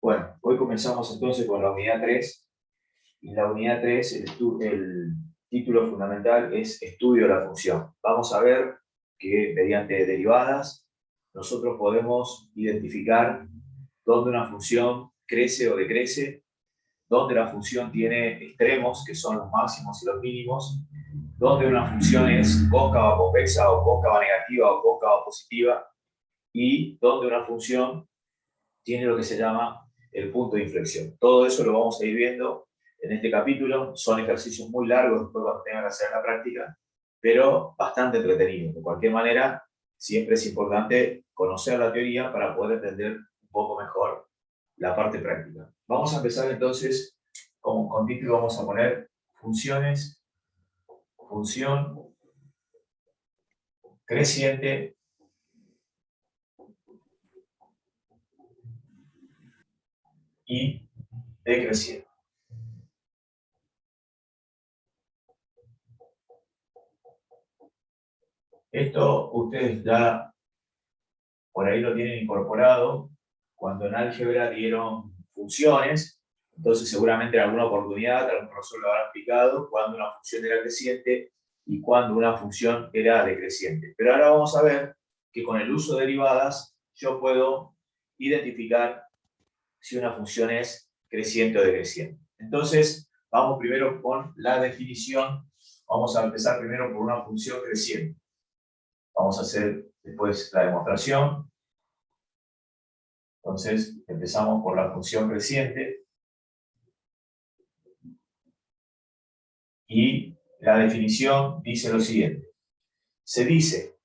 Bueno, hoy comenzamos entonces con la unidad 3. Y en la unidad 3 el título fundamental es Estudio de la función. Vamos a ver que mediante derivadas nosotros podemos identificar dónde una función crece o decrece, dónde la función tiene extremos, que son los máximos y los mínimos, dónde una función es cóncava o convexa, o cóncava negativa, o cóncava positiva, y dónde una función tiene lo que se llama el punto de inflexión. Todo eso lo vamos a ir viendo en este capítulo. Son ejercicios muy largos después cuando tengan que hacer la práctica, pero bastante entretenidos. De cualquier manera, siempre es importante conocer la teoría para poder entender un poco mejor la parte práctica. Vamos a empezar entonces con título, vamos a poner funciones, función creciente y decreciente. Esto ustedes ya por ahí lo tienen incorporado cuando en álgebra dieron funciones. Entonces seguramente en alguna oportunidad algún profesor lo habrá explicado cuando una función era creciente y cuando una función era decreciente. Pero ahora vamos a ver que con el uso de derivadas yo puedo identificar si una función es creciente o decreciente. Entonces vamos primero con la definición. Vamos a empezar primero por una función creciente. Vamos a hacer después la demostración. Entonces, empezamos por la función creciente. Y la definición dice lo siguiente. Se dice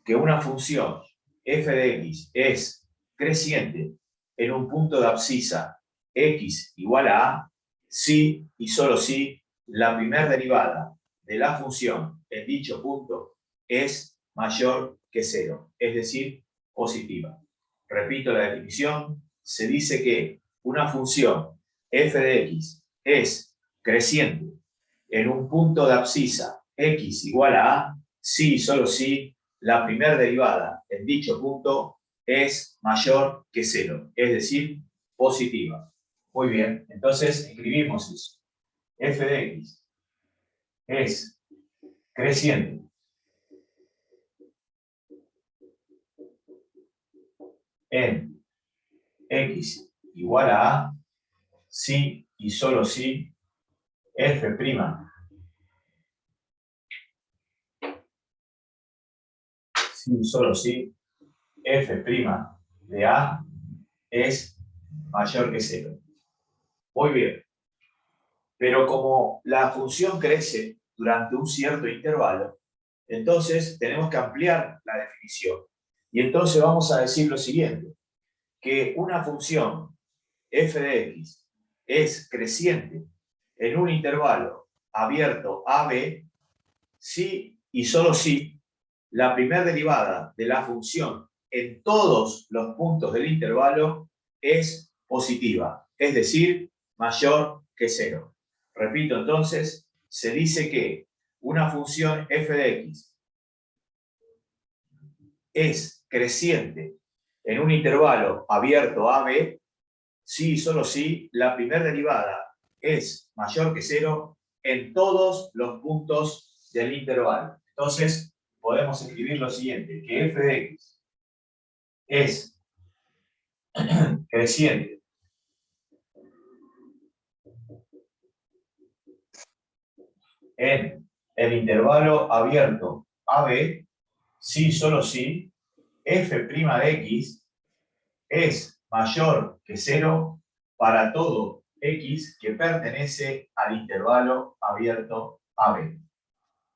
que una función f de x es creciente en un punto de abscisa x igual a si y solo si la primera derivada de la función en dicho punto es mayor que 0, es decir, positiva. Repito la definición, se dice que una función f de x es creciente en un punto de abscisa x igual a si y solo si la primera derivada en dicho punto es mayor que 0, es decir, positiva. Muy bien, entonces escribimos eso. F de x es creciente en x igual a si y solo si f', si y solo si f' de a es mayor que 0. Muy bien. Pero como la función crece durante un cierto intervalo, entonces tenemos que ampliar la definición. Y entonces vamos a decir lo siguiente, que una función f de x es creciente en un intervalo abierto a b si y solo si la primera derivada de la función en todos los puntos del intervalo es positiva, es decir, mayor que 0. Repito entonces, se dice que una función f de x es creciente en un intervalo abierto a b si y solo si la primera derivada es mayor que 0 en todos los puntos del intervalo. Entonces, podemos escribir lo siguiente, que f de x es creciente en el intervalo abierto AB si y solo si f' de x es mayor que 0 para todo x que pertenece al intervalo abierto AB.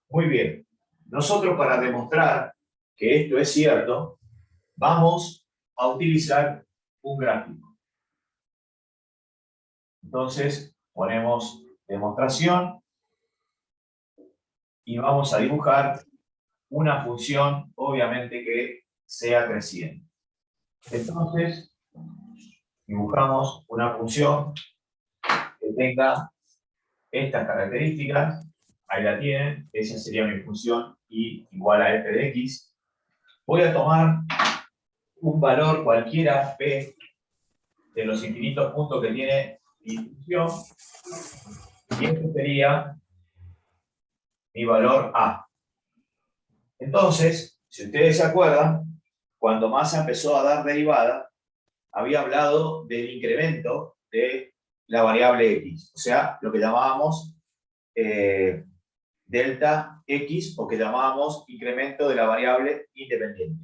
Muy bien. Nosotros para demostrar que esto es cierto, vamos a utilizar un gráfico. Entonces, ponemos demostración y vamos a dibujar una función, obviamente, que sea creciente. Entonces, dibujamos una función que tenga estas características. Ahí la tienen. Esa sería mi función y igual a f de x. Voy a tomar un valor cualquiera, p, de los infinitos puntos que tiene mi función, y este sería mi valor A. Entonces, si ustedes se acuerdan, cuando Massa empezó a dar derivada, había hablado del incremento de la variable X, o sea, lo que llamábamos delta X, o que llamábamos incremento de la variable independiente.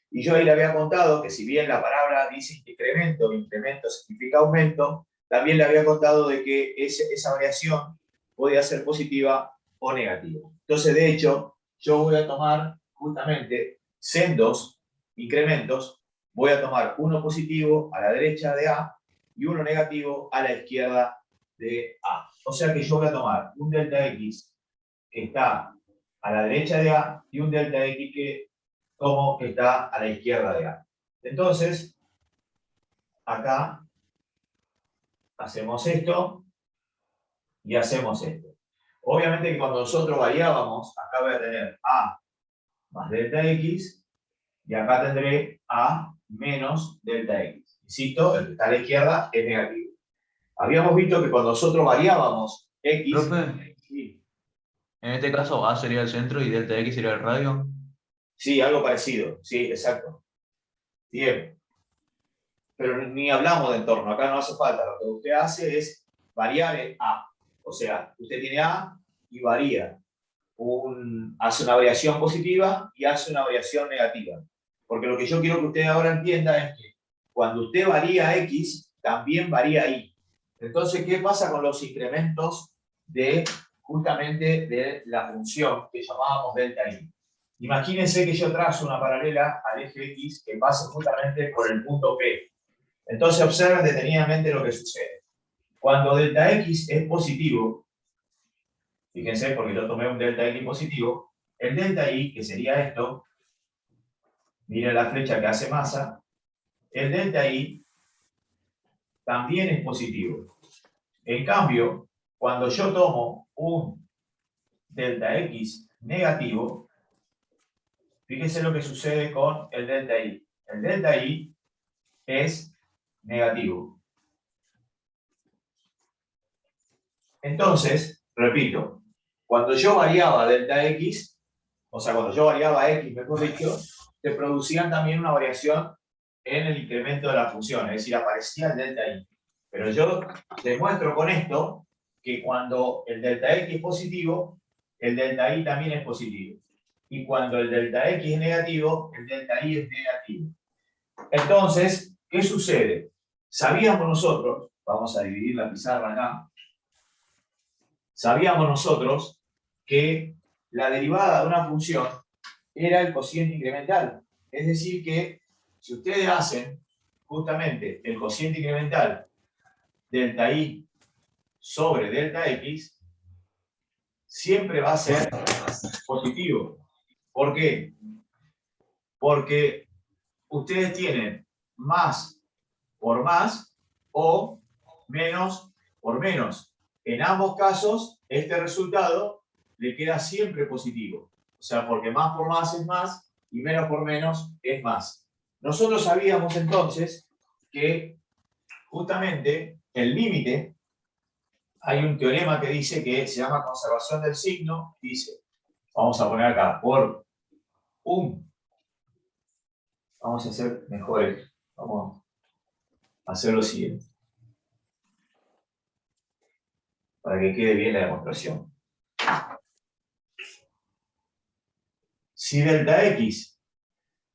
Y yo ahí le había contado que si bien la palabra dice incremento, incremento significa aumento, también le había contado de que esa variación podía ser positiva o negativa. Entonces, de hecho, yo voy a tomar justamente sendos incrementos, voy a tomar uno positivo a la derecha de A y uno negativo a la izquierda de A. O sea que yo voy a tomar un delta X que está a la derecha de A y un delta X que tomo que está a la izquierda de A. Entonces, acá hacemos esto y hacemos esto. Obviamente que cuando nosotros variábamos, acá voy a tener A más delta X y acá tendré A menos delta X. Insisto, el que está a la izquierda es negativo. Habíamos visto que cuando nosotros variábamos X... Profe, sí, en este caso A sería el centro y delta X sería el radio. sí, algo parecido. Sí, exacto. Bien. Pero ni hablamos de entorno, acá no hace falta. Lo que usted hace es variar en A. O sea, usted tiene A y varía. Hace una variación positiva y hace una variación negativa. Porque lo que yo quiero que usted ahora entienda es que cuando usted varía X, también varía Y. Entonces, ¿qué pasa con los incrementos de justamente de la función que llamábamos delta Y? Imagínense que yo trazo una paralela al eje X que pase justamente por el punto P. Entonces observen detenidamente lo que sucede. Cuando delta X es positivo, fíjense porque yo tomé un delta X positivo, el delta Y, que sería esto, miren la flecha que hace Massa, el delta Y también es positivo. En cambio, cuando yo tomo un delta X negativo, fíjense lo que sucede con el delta Y. El delta Y es negativo. Entonces, repito, cuando yo variaba delta X, o sea, cuando yo variaba X, mejor dicho, se producían también una variación en el incremento de la función, es decir, aparecía el delta Y. Pero yo demuestro con esto que cuando el delta X es positivo, el delta Y también es positivo. Y cuando el delta X es negativo, el delta Y es negativo. Entonces, ¿qué sucede? Sabíamos nosotros, vamos a dividir la pizarra acá, sabíamos nosotros que la derivada de una función era el cociente incremental. Es decir que si ustedes hacen justamente el cociente incremental delta Y sobre delta X, siempre va a ser positivo. ¿Por qué? Porque ustedes tienen más por más o menos por menos. En ambos casos, este resultado le queda siempre positivo. O sea, porque más por más es más y menos por menos es más. Nosotros sabíamos entonces que justamente el límite, hay un teorema que dice que se llama conservación del signo, dice, vamos a poner acá, por vamos a hacer mejor, vamos a hacer lo siguiente, para que quede bien la demostración. Si delta X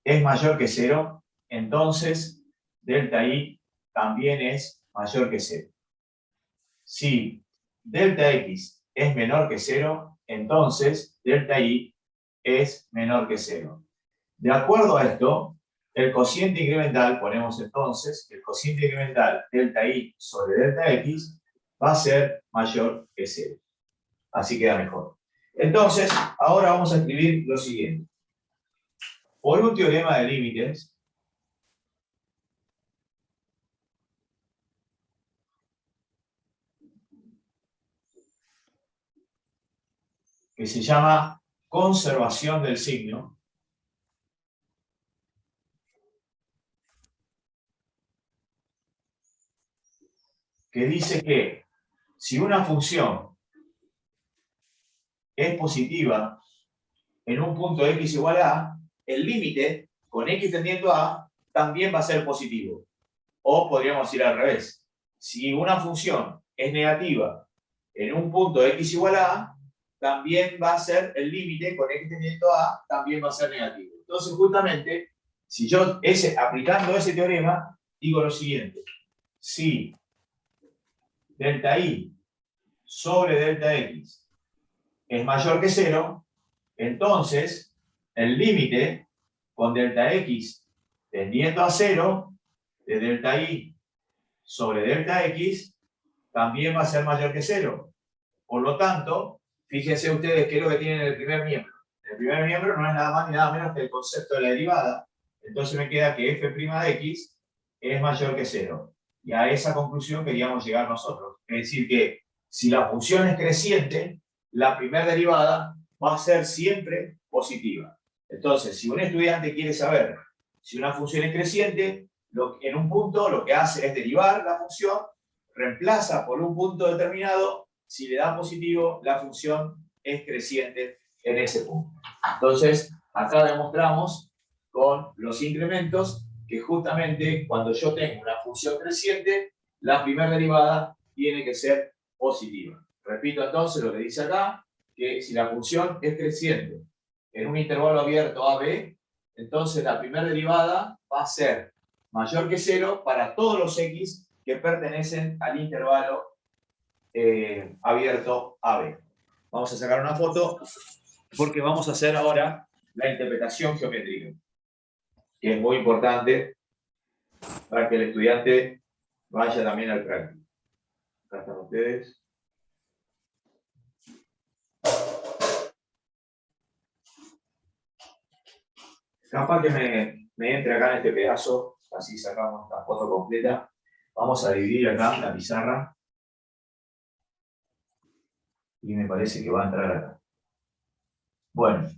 es mayor que 0, entonces delta Y también es mayor que 0. Si delta X es menor que 0, entonces delta Y es menor que 0. De acuerdo a esto, el cociente incremental, ponemos entonces, el cociente incremental delta Y sobre delta X va a ser mayor que 0. Así queda mejor. Entonces, ahora vamos a escribir lo siguiente. Por un teorema de límites, que se llama conservación del signo, que dice que si una función es positiva en un punto x igual a, el límite con x tendiendo a también va a ser positivo. O podríamos ir al revés. Si una función es negativa en un punto x igual a, también va a ser el límite con x tendiendo a, también va a ser negativo. Entonces, justamente, si yo aplicando ese teorema, digo lo siguiente. Si delta i sobre delta x es mayor que 0, entonces el límite con delta x tendiendo a 0 de delta i sobre delta x también va a ser mayor que 0. Por lo tanto, fíjense ustedes qué es lo que tienen en el primer miembro. El primer miembro no es nada más ni nada menos que el concepto de la derivada. Entonces me queda que f' de x es mayor que 0. Y a esa conclusión queríamos llegar nosotros. Es decir que si la función es creciente, la primera derivada va a ser siempre positiva. Entonces, si un estudiante quiere saber si una función es creciente, en un punto lo que hace es derivar la función, reemplaza por un punto determinado, si le da positivo, la función es creciente en ese punto. Entonces, acá demostramos con los incrementos que justamente cuando yo tengo una función creciente, la primera derivada tiene que ser positiva. Repito entonces lo que dice acá, que si la función es creciente en un intervalo abierto AB, entonces la primera derivada va a ser mayor que 0 para todos los x que pertenecen al intervalo abierto AB. Vamos a sacar una foto porque vamos a hacer ahora la interpretación geométrica, que es muy importante para que el estudiante vaya también al práctico. Acá están ustedes. Capaz que me entre acá en este pedazo, así sacamos la foto completa. Vamos a dividir acá la pizarra. Y me parece que va a entrar acá. Bueno,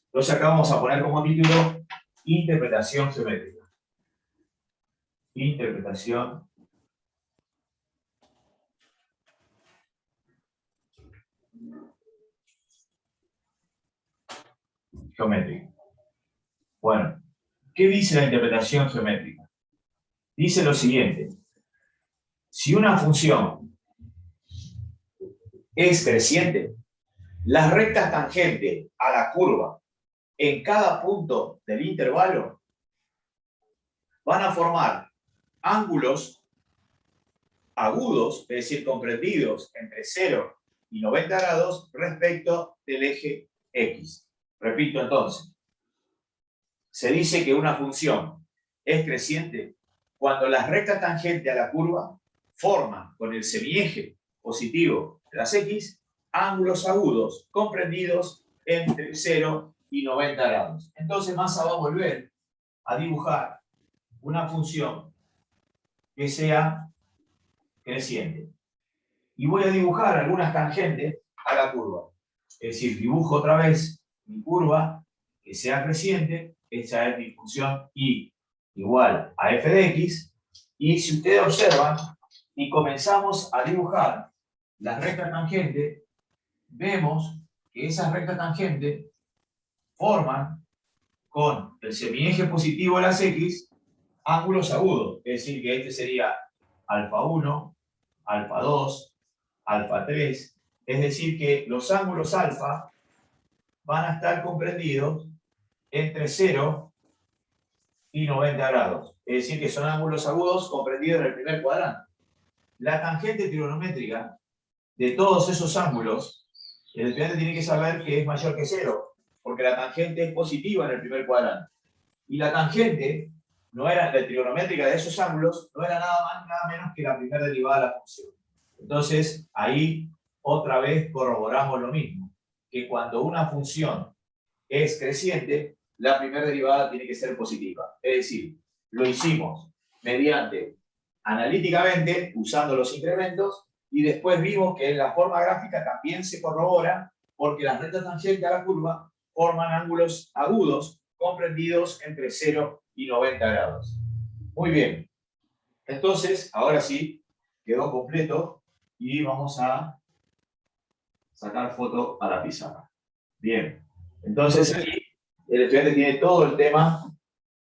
entonces acá vamos a poner como título interpretación geométrica. Interpretación geométrica. Bueno, ¿qué dice la interpretación geométrica? Dice lo siguiente. Si una función es creciente, las rectas tangentes a la curva en cada punto del intervalo van a formar ángulos agudos, es decir, comprendidos entre 0 y 90 grados respecto del eje X. Repito entonces, se dice que una función es creciente cuando las rectas tangentes a la curva forman con el semieje positivo de las X ángulos agudos comprendidos entre 0 y 90 grados. Entonces Massa va a volver a dibujar una función que sea creciente. Y voy a dibujar algunas tangentes a la curva. Es decir, dibujo otra vez mi curva que sea creciente. Esa es mi función y igual a f de x. Y si ustedes observan y comenzamos a dibujar las rectas tangentes, vemos que esas rectas tangentes forman con el semieje positivo de las x ángulos agudos. Es decir, que este sería alfa 1, alfa 2, alfa 3. Es decir, que los ángulos alfa van a estar comprendidos entre 0 y 90 grados. Es decir, que son ángulos agudos comprendidos en el primer cuadrante. La tangente trigonométrica de todos esos ángulos, el estudiante tiene que saber que es mayor que 0, porque la tangente es positiva en el primer cuadrante. Y la tangente no era, la trigonométrica de esos ángulos no era nada más, nada menos que la primera derivada de la función. Entonces, ahí otra vez corroboramos lo mismo, que cuando una función es creciente, la primera derivada tiene que ser positiva. Es decir, lo hicimos mediante, analíticamente, usando los incrementos, y después vimos que en la forma gráfica también se corrobora, porque las rectas tangentes a la curva forman ángulos agudos comprendidos entre 0 y 90 grados. Muy bien. Entonces, ahora sí, quedó completo y vamos a sacar foto a la pizarra. Bien, entonces aquí el estudiante tiene todo el tema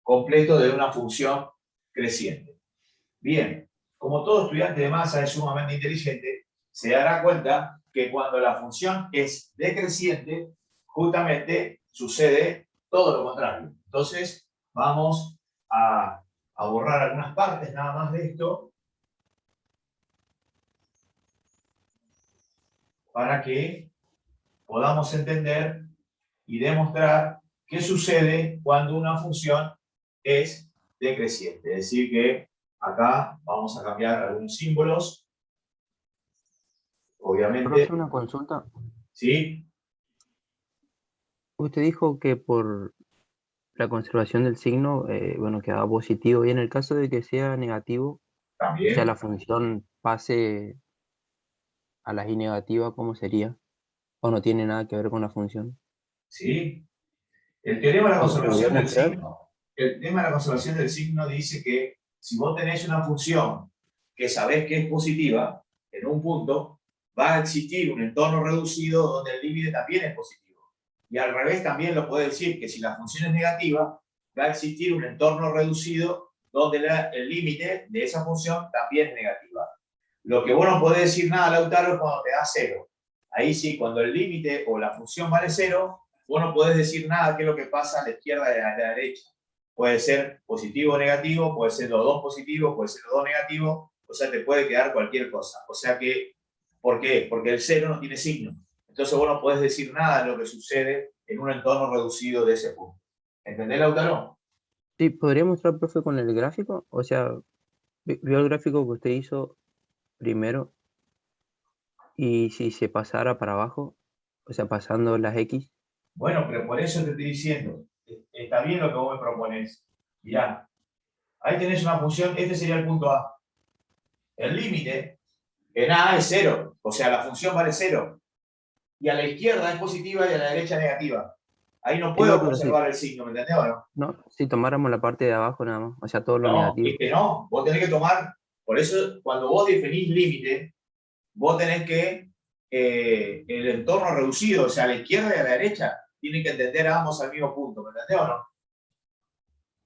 completo de una función creciente. Bien, como todo estudiante de masa es sumamente inteligente, se dará cuenta que cuando la función es decreciente, justamente sucede todo lo contrario. Entonces, vamos a borrar algunas partes nada más de esto para que podamos entender y demostrar qué sucede cuando una función es decreciente. Es decir, que acá vamos a cambiar algunos símbolos, obviamente. Profe, una consulta. ¿Sí? Usted dijo que por la conservación del signo, bueno, quedaba positivo, y en el caso de que sea negativo, o sea, También. la función pase a la y negativa, ¿cómo sería? ¿O no tiene nada que ver con la función? ¿Sí? El teorema de la ¿Me podría conservación del mostrar? signo, el tema de la conservación del signo dice que si vos tenés una función que sabés que es positiva, en un punto, va a existir un entorno reducido donde el límite también es positivo. Y al revés también lo puede decir que si la función es negativa, va a existir un entorno reducido donde el límite de esa función también es negativa. Lo que vos no podés decir nada, Lautaro, es cuando te da cero. Ahí sí, cuando el límite o la función vale cero, vos no podés decir nada qué es lo que pasa a la izquierda y a la derecha. Puede ser positivo o negativo, puede ser los dos positivos, puede ser los dos negativos, o sea, te puede quedar cualquier cosa. O sea que, ¿por qué? Porque el cero no tiene signo. Entonces vos no podés decir nada de lo que sucede en un entorno reducido de ese punto. ¿Entendés, Lautaro? Sí, ¿podría mostrar, profe, con el gráfico? O sea, vio el gráfico que usted hizo primero, y si se pasara para abajo, o sea, pasando las X. Bueno, pero por eso te estoy diciendo, está bien lo que vos me proponés. Mirá, ahí tenés una función, este sería el punto A. El límite en A es cero, o sea, la función vale cero. Y a la izquierda es positiva y a la derecha negativa. Ahí no Sí, no, puedo pero si, conservar el signo, ¿me entendés o no? no, si tomáramos la parte de abajo nada más, o sea, todo lo No, negativo. es que no. Vos tenés que tomar, por eso cuando vos definís límite, vos tenés que el entorno reducido, o sea, a la izquierda y a la derecha, tienen que entender a ambos al mismo punto, ¿me entendés o no?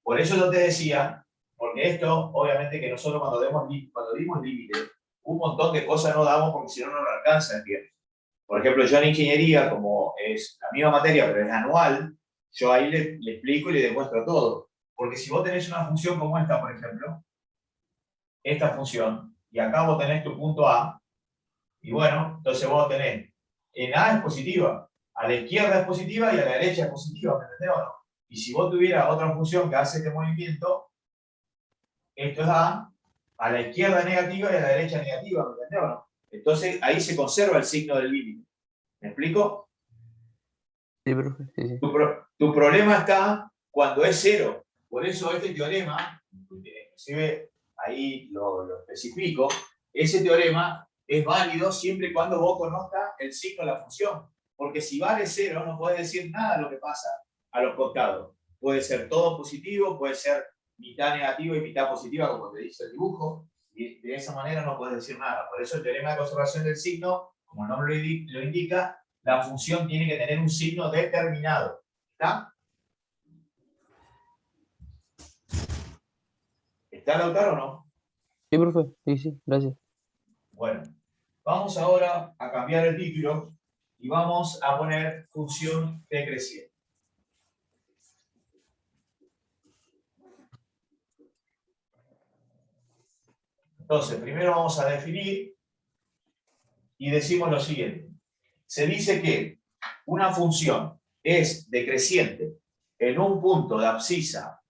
Por eso yo te decía, porque esto, obviamente que nosotros cuando dimos límite, un montón de cosas no damos porque si no, no nos alcanza el tiempo. Por ejemplo, yo en ingeniería, como es la misma materia, pero es anual, yo ahí le explico y le demuestro todo. Porque si vos tenés una función como esta, por ejemplo, esta función, y acá vos tenés tu punto A, y bueno, entonces vos tenés, en A es positiva, a la izquierda es positiva y a la derecha es positiva, ¿me entendés o no? Y si vos tuvieras otra función que hace este movimiento, esto es a la izquierda es negativa y a la derecha es negativa, ¿me entendés o no? Entonces ahí se conserva el signo del límite. ¿Me explico? Sí, profe, sí, sí. Tu problema está cuando es cero. Por eso este teorema, inclusive ahí lo especifico, ese teorema es válido siempre y cuando vos conozcas el signo de la función. Porque si vale cero, no podés decir nada de lo que pasa a los costados. Puede ser todo positivo, puede ser mitad negativa y mitad positiva, como te dice el dibujo, y de esa manera no puedes decir nada. Por eso el teorema de conservación del signo, como el nombre lo indica, la función tiene que tener un signo determinado. ¿Está? ¿Está, Lautaro, o no? Sí, profe, sí, sí, gracias. Bueno, vamos ahora a cambiar el título y vamos a poner función decreciente. Entonces, primero vamos a definir y decimos lo siguiente. Se dice que una función es decreciente en un punto de abscisa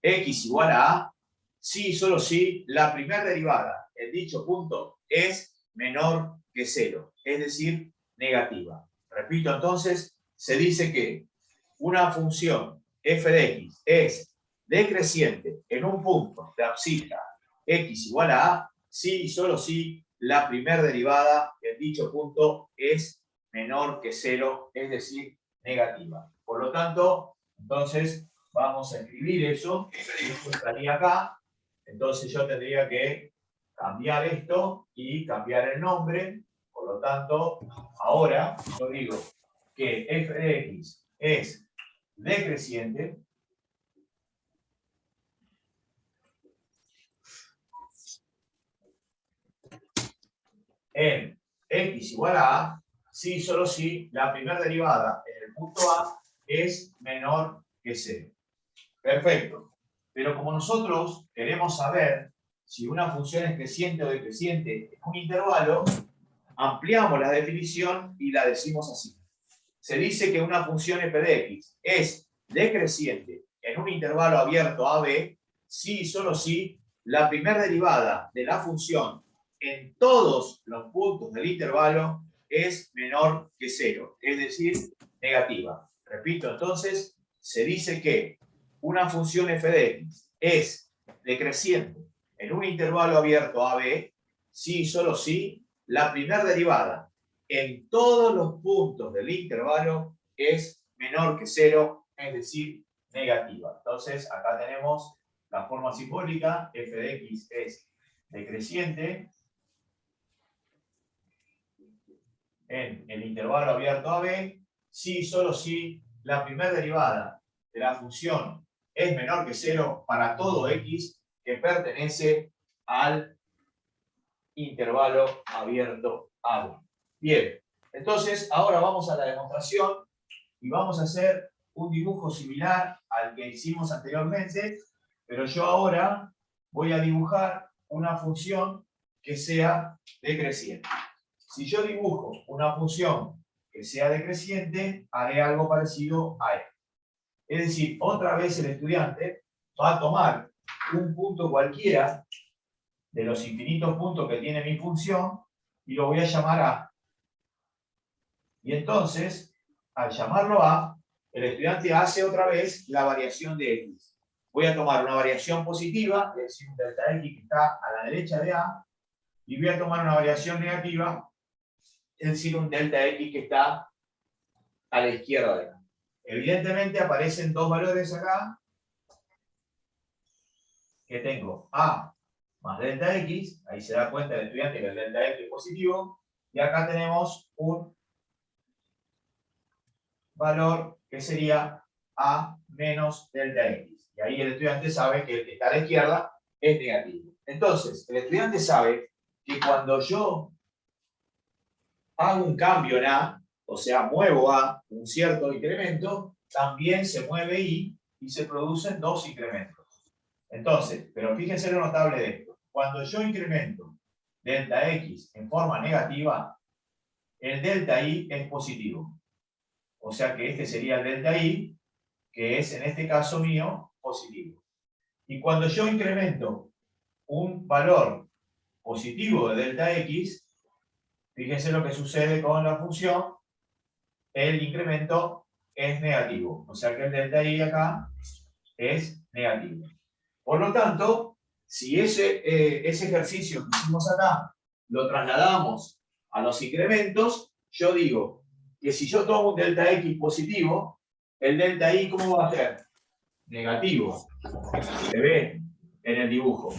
x igual a a si y solo si la primera derivada en dicho punto es menor que cero, es decir, negativa. Repito entonces, se dice que una función f de x es decreciente en un punto de abscisa x igual a si y solo si la primera derivada en dicho punto es menor que cero, es decir, negativa. Por lo tanto, entonces vamos a escribir eso estaría acá, entonces yo tendría que cambiar esto y cambiar el nombre. Por lo tanto, ahora yo digo que f de x es decreciente en x igual a a, si y solo si la primera derivada en el punto A es menor que 0. Perfecto. Pero como nosotros queremos saber si una función es creciente o decreciente en un intervalo, ampliamos la definición y la decimos así. Se dice que una función f de x es decreciente en un intervalo abierto AB si y solo si la primera derivada de la función en todos los puntos del intervalo es menor que 0, es decir, negativa. Repito, entonces, se dice que una función f de x es decreciente en un intervalo abierto AB si y solo si la primera derivada en todos los puntos del intervalo es menor que 0, es decir, negativa. Entonces, acá tenemos la forma simbólica, f de x es decreciente en el intervalo abierto AB, si y solo si la primera derivada de la función es menor que 0 para todo x que pertenece al intervalo abierto AB. Bien, entonces ahora vamos a la demostración y vamos a hacer un dibujo similar al que hicimos anteriormente, pero yo ahora voy a dibujar una función que sea decreciente. Si yo dibujo una función que sea decreciente, haré algo parecido a esto. Es decir, otra vez el estudiante va a tomar un punto cualquiera de los infinitos puntos que tiene mi función y lo voy a llamar A. Y entonces, al llamarlo A, el estudiante hace otra vez la variación de X. Voy a tomar una variación positiva, es decir, un delta X que está a la derecha de A, y voy a tomar una variación negativa, es decir, un delta X que está a la izquierda de A. Evidentemente aparecen dos valores acá, que tengo A más delta X, ahí se da cuenta el estudiante que el delta X es positivo, y acá tenemos un valor que sería A menos delta X. Y ahí el estudiante sabe que el que está a la izquierda es negativo. Entonces, el estudiante sabe que cuando yo hago un cambio en A, o sea, muevo A un cierto incremento, también se mueve I y se producen dos incrementos. Entonces, pero fíjense lo notable de esto. Cuando yo incremento delta X en forma negativa, el delta I es positivo. O sea que este sería el delta I, que es en este caso mío positivo. Y cuando yo incremento un valor positivo de delta X, fíjense lo que sucede con la función, el incremento es negativo. O sea que el delta I acá es negativo. Por lo tanto, si ese ejercicio que hicimos acá lo trasladamos a los incrementos, yo digo que si yo tomo un delta X positivo, el delta I, ¿cómo va a ser? Negativo. Se ve en el dibujo.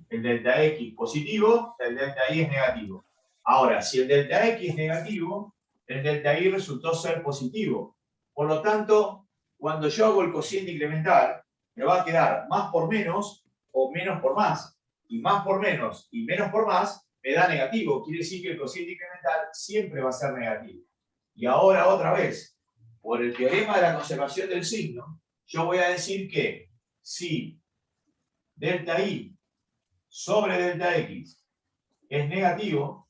El delta X positivo, el delta I es negativo. Ahora, si el delta X es negativo, el delta I resultó ser positivo. Por lo tanto, cuando yo hago el cociente incremental, me va a quedar más por menos o menos por más. Y más por menos y menos por más me da negativo. Quiere decir que el cociente incremental siempre va a ser negativo. Y ahora otra vez, por el teorema de la conservación del signo, yo voy a decir que si delta I sobre delta X es negativo,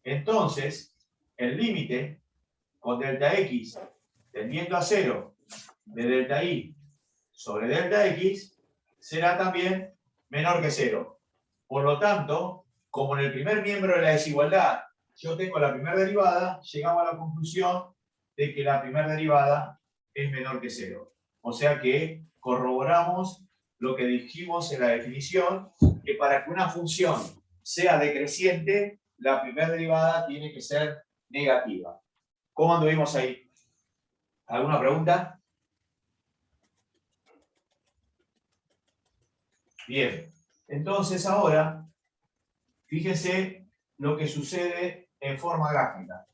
entonces el límite con delta X tendiendo a 0 de delta I sobre delta X será también menor que 0. Por lo tanto, como en el primer miembro de la desigualdad yo tengo la primera derivada, llegamos a la conclusión de que la primera derivada es menor que 0. O sea que corroboramos lo que dijimos en la definición, que para que una función sea decreciente, la primera derivada tiene que ser negativa. ¿Cómo anduvimos ahí? ¿Alguna pregunta? Bien. Entonces ahora Fíjense lo que sucede en forma gráfica.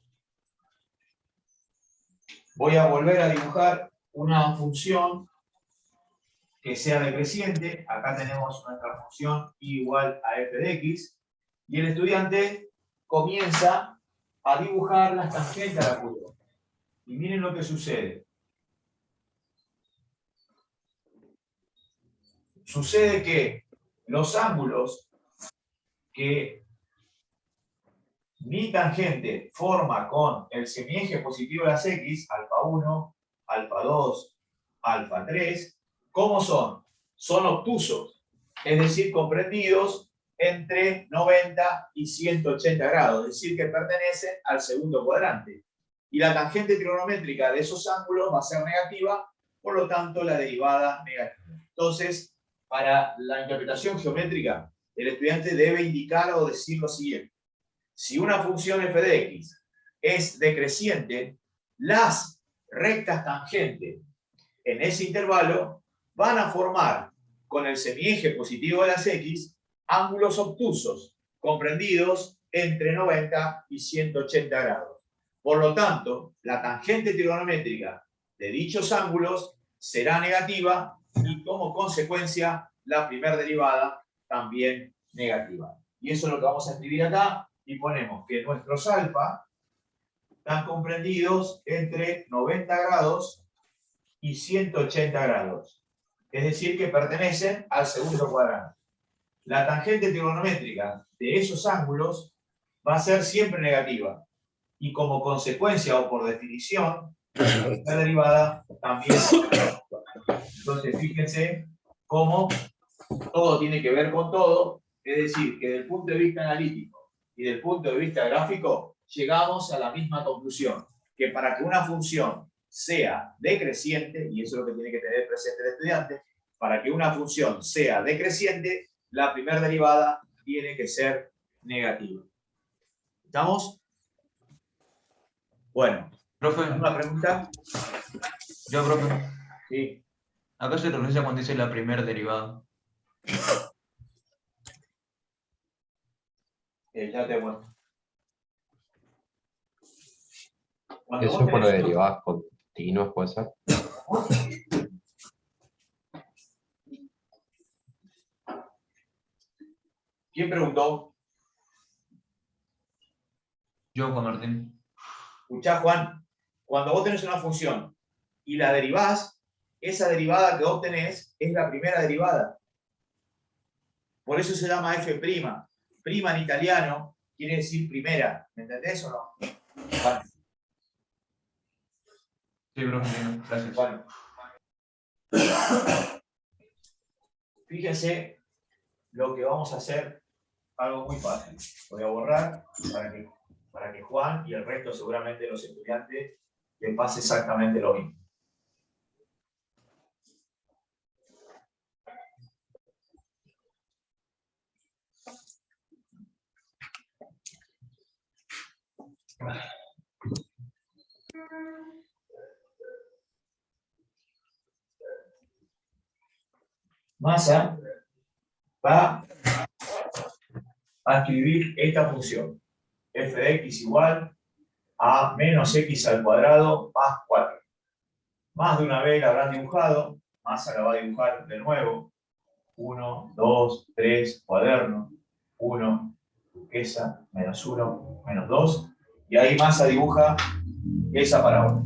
Voy a volver a dibujar una función que sea decreciente. Acá tenemos nuestra función y igual a f de x. Y el estudiante comienza a dibujar las tangentes a la curva. Y miren lo que sucede. Sucede que los ángulos que mi tangente forma con el semieje positivo de las x, alfa 1, alfa 2, alfa 3, ¿cómo son? Son obtusos, es decir, comprendidos entre 90 y 180 grados, es decir, que pertenecen al segundo cuadrante. Y la tangente trigonométrica de esos ángulos va a ser negativa, por lo tanto la derivada negativa. Entonces, para la interpretación geométrica, el estudiante debe indicar o decir lo siguiente. Si una función f de x es decreciente, las rectas tangentes en ese intervalo van a formar con el semieje positivo de las x ángulos obtusos, comprendidos entre 90 y 180 grados. Por lo tanto, la tangente trigonométrica de dichos ángulos será negativa y como consecuencia la primera derivada también negativa. Y eso es lo que vamos a escribir acá y ponemos que nuestros alfa están comprendidos entre 90 grados y 180 grados. Es decir, que pertenecen al segundo cuadrante. La tangente trigonométrica de esos ángulos va a ser siempre negativa. Y como consecuencia o por definición, la derivada también. Entonces, fíjense cómo todo tiene que ver con todo. Es decir, que desde el punto de vista analítico y del punto de vista gráfico, llegamos a la misma conclusión. Que para que una función sea decreciente, y eso es lo que tiene que tener presente el estudiante, para que una función sea decreciente, la primera derivada tiene que ser negativa. ¿Estamos? Bueno. Profe, ¿Alguna pregunta? yo, profe. Sí. Acá se realiza cuando dice la primera derivada. Ya te muestro. Eso por derivadas continuas, ¿puede ser? ¿Quién preguntó? Yo, Juan Martín. Escuchá, Juan, cuando vos tenés una función y la derivás, esa derivada que obtenés es la primera derivada. Por eso se llama f'. Prima en italiano quiere decir primera. ¿Me entendés o no? Bueno. Sí, profe, gracias. Bueno. Fíjense lo que vamos a hacer, algo muy fácil. Voy a borrar para que Juan y el resto seguramente de los estudiantes les pase exactamente lo mismo. Massa va a escribir esta función. F de x igual a menos x al cuadrado más 4. Más de una vez la habrán dibujado. Massa la va a dibujar de nuevo. 1, 2, 3, cuaderno. 1, turquesa, menos 1, menos 2. Y ahí Massa dibuja esa parábola.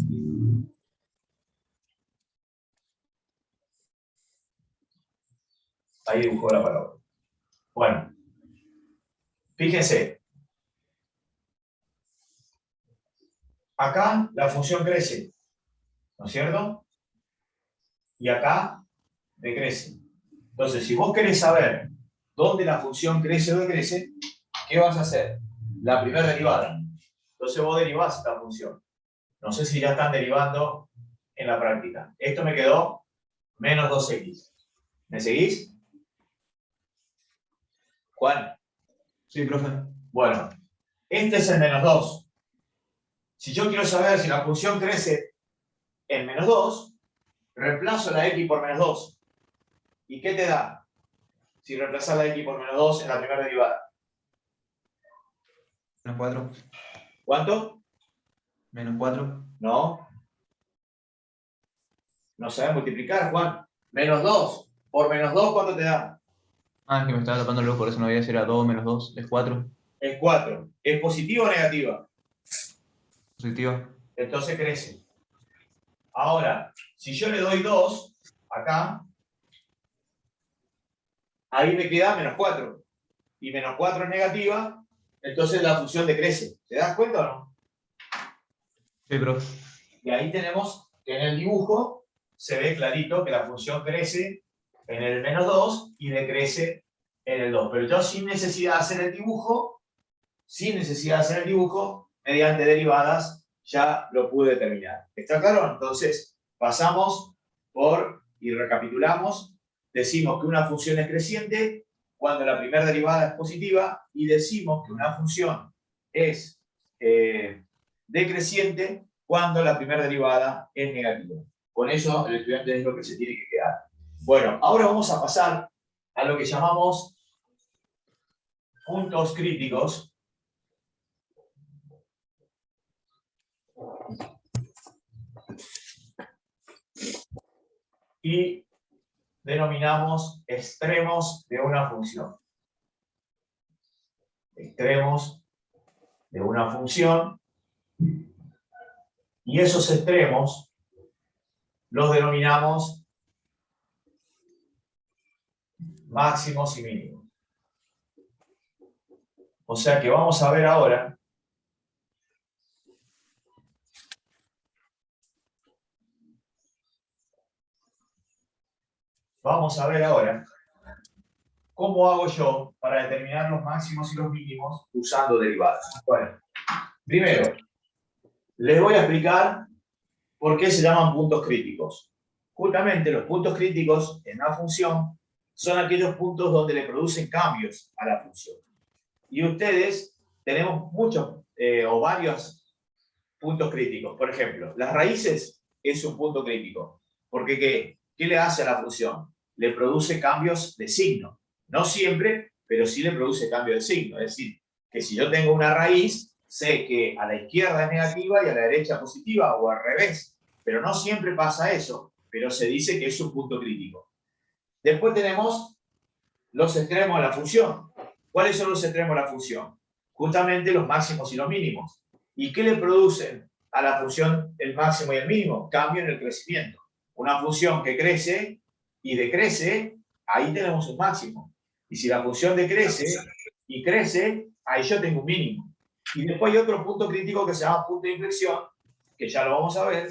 Ahí dibujó la parábola. Bueno, fíjense. Acá la función crece, ¿no es cierto? Y acá decrece. Entonces, si vos querés saber dónde la función crece o decrece, ¿qué vas a hacer? La primera derivada. Entonces vos derivás esta función. No sé si ya están derivando en la práctica. Esto me quedó menos 2x. ¿Me seguís? Juan. Sí, profe. Bueno, este es el menos 2. Si yo quiero saber si la función crece en menos 2, reemplazo la x por menos 2. ¿Y qué te da si reemplazas la x por menos 2 en la primera derivada? Menos 4. ¿Cuánto? Menos 4. No. No sabes multiplicar, Juan. Menos 2. Por menos 2, ¿cuánto te da? Ah, es que me estaba tapando el ojo, por eso no veía si era 2 menos 2. Es 4. Es 4. ¿Es positiva o negativa? Positiva. Entonces crece. Ahora, si yo le doy 2, acá, ahí me queda menos 4. Y menos 4 es negativa, entonces la función decrece. ¿Te das cuenta o no? Sí, pero Y ahí tenemos que en el dibujo se ve clarito que la función crece en el menos 2 y decrece en el 2. Pero yo sin necesidad de hacer el dibujo, mediante derivadas, ya lo pude determinar. ¿Está claro? Entonces, pasamos por, y recapitulamos, decimos que una función es creciente cuando la primera derivada es positiva y decimos que una función es decreciente cuando la primera derivada es negativa. Con eso el estudiante es lo que se tiene que quedar. Bueno, ahora vamos a pasar a lo que llamamos puntos críticos. Y denominamos extremos de una función. Extremos de una función. Y esos extremos los denominamos máximos y mínimos. O sea que vamos a ver ahora cómo hago yo para determinar los máximos y los mínimos usando derivadas. Bueno, primero, les voy a explicar por qué se llaman puntos críticos. Justamente los puntos críticos en una función son aquellos puntos donde le producen cambios a la función. Y ustedes tenemos muchos o varios puntos críticos. Por ejemplo, las raíces es un punto crítico. Porque ¿qué le hace a la función? Le produce cambios de signo. No siempre, pero sí le produce cambio de signo. Es decir, que si yo tengo una raíz, sé que a la izquierda es negativa y a la derecha positiva, o al revés. Pero no siempre pasa eso, pero se dice que es un punto crítico. Después tenemos los extremos de la función. ¿Cuáles son los extremos de la función? Justamente los máximos y los mínimos. ¿Y qué le producen a la función el máximo y el mínimo? Cambio en el crecimiento. Una función que crece y decrece, ahí tenemos un máximo. Y si la función decrece y crece, ahí yo tengo un mínimo. Y después hay otro punto crítico que se llama punto de inflexión, que ya lo vamos a ver,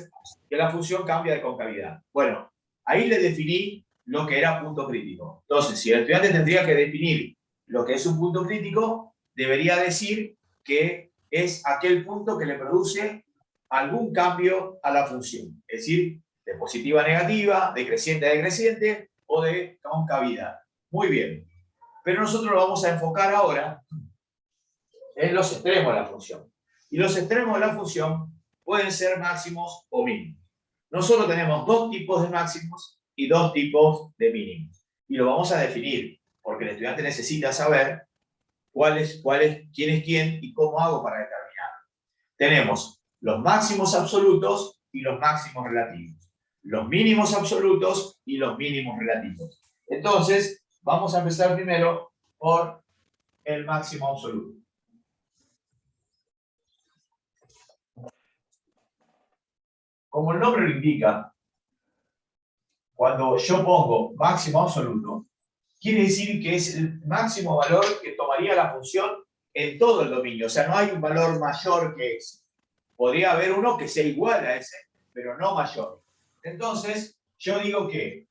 que la función cambia de concavidad. Bueno, ahí le definí lo que era punto crítico. Entonces, si el estudiante tendría que definir lo que es un punto crítico, debería decir que es aquel punto que le produce algún cambio a la función. Es decir, de positiva a negativa, de creciente a decreciente o de concavidad. Muy bien. Pero nosotros lo vamos a enfocar ahora en los extremos de la función. Y los extremos de la función pueden ser máximos o mínimos. Nosotros tenemos dos tipos de máximos y dos tipos de mínimos. Y lo vamos a definir, porque el estudiante necesita saber quién es quién y cómo hago para determinarlo. Tenemos los máximos absolutos y los máximos relativos. Los mínimos absolutos y los mínimos relativos. Entonces, vamos a empezar primero por el máximo absoluto. Como el nombre lo indica, cuando yo pongo máximo absoluto, quiere decir que es el máximo valor que tomaría la función en todo el dominio. O sea, no hay un valor mayor que ese. Podría haber uno que sea igual a ese, pero no mayor. Entonces, yo digo que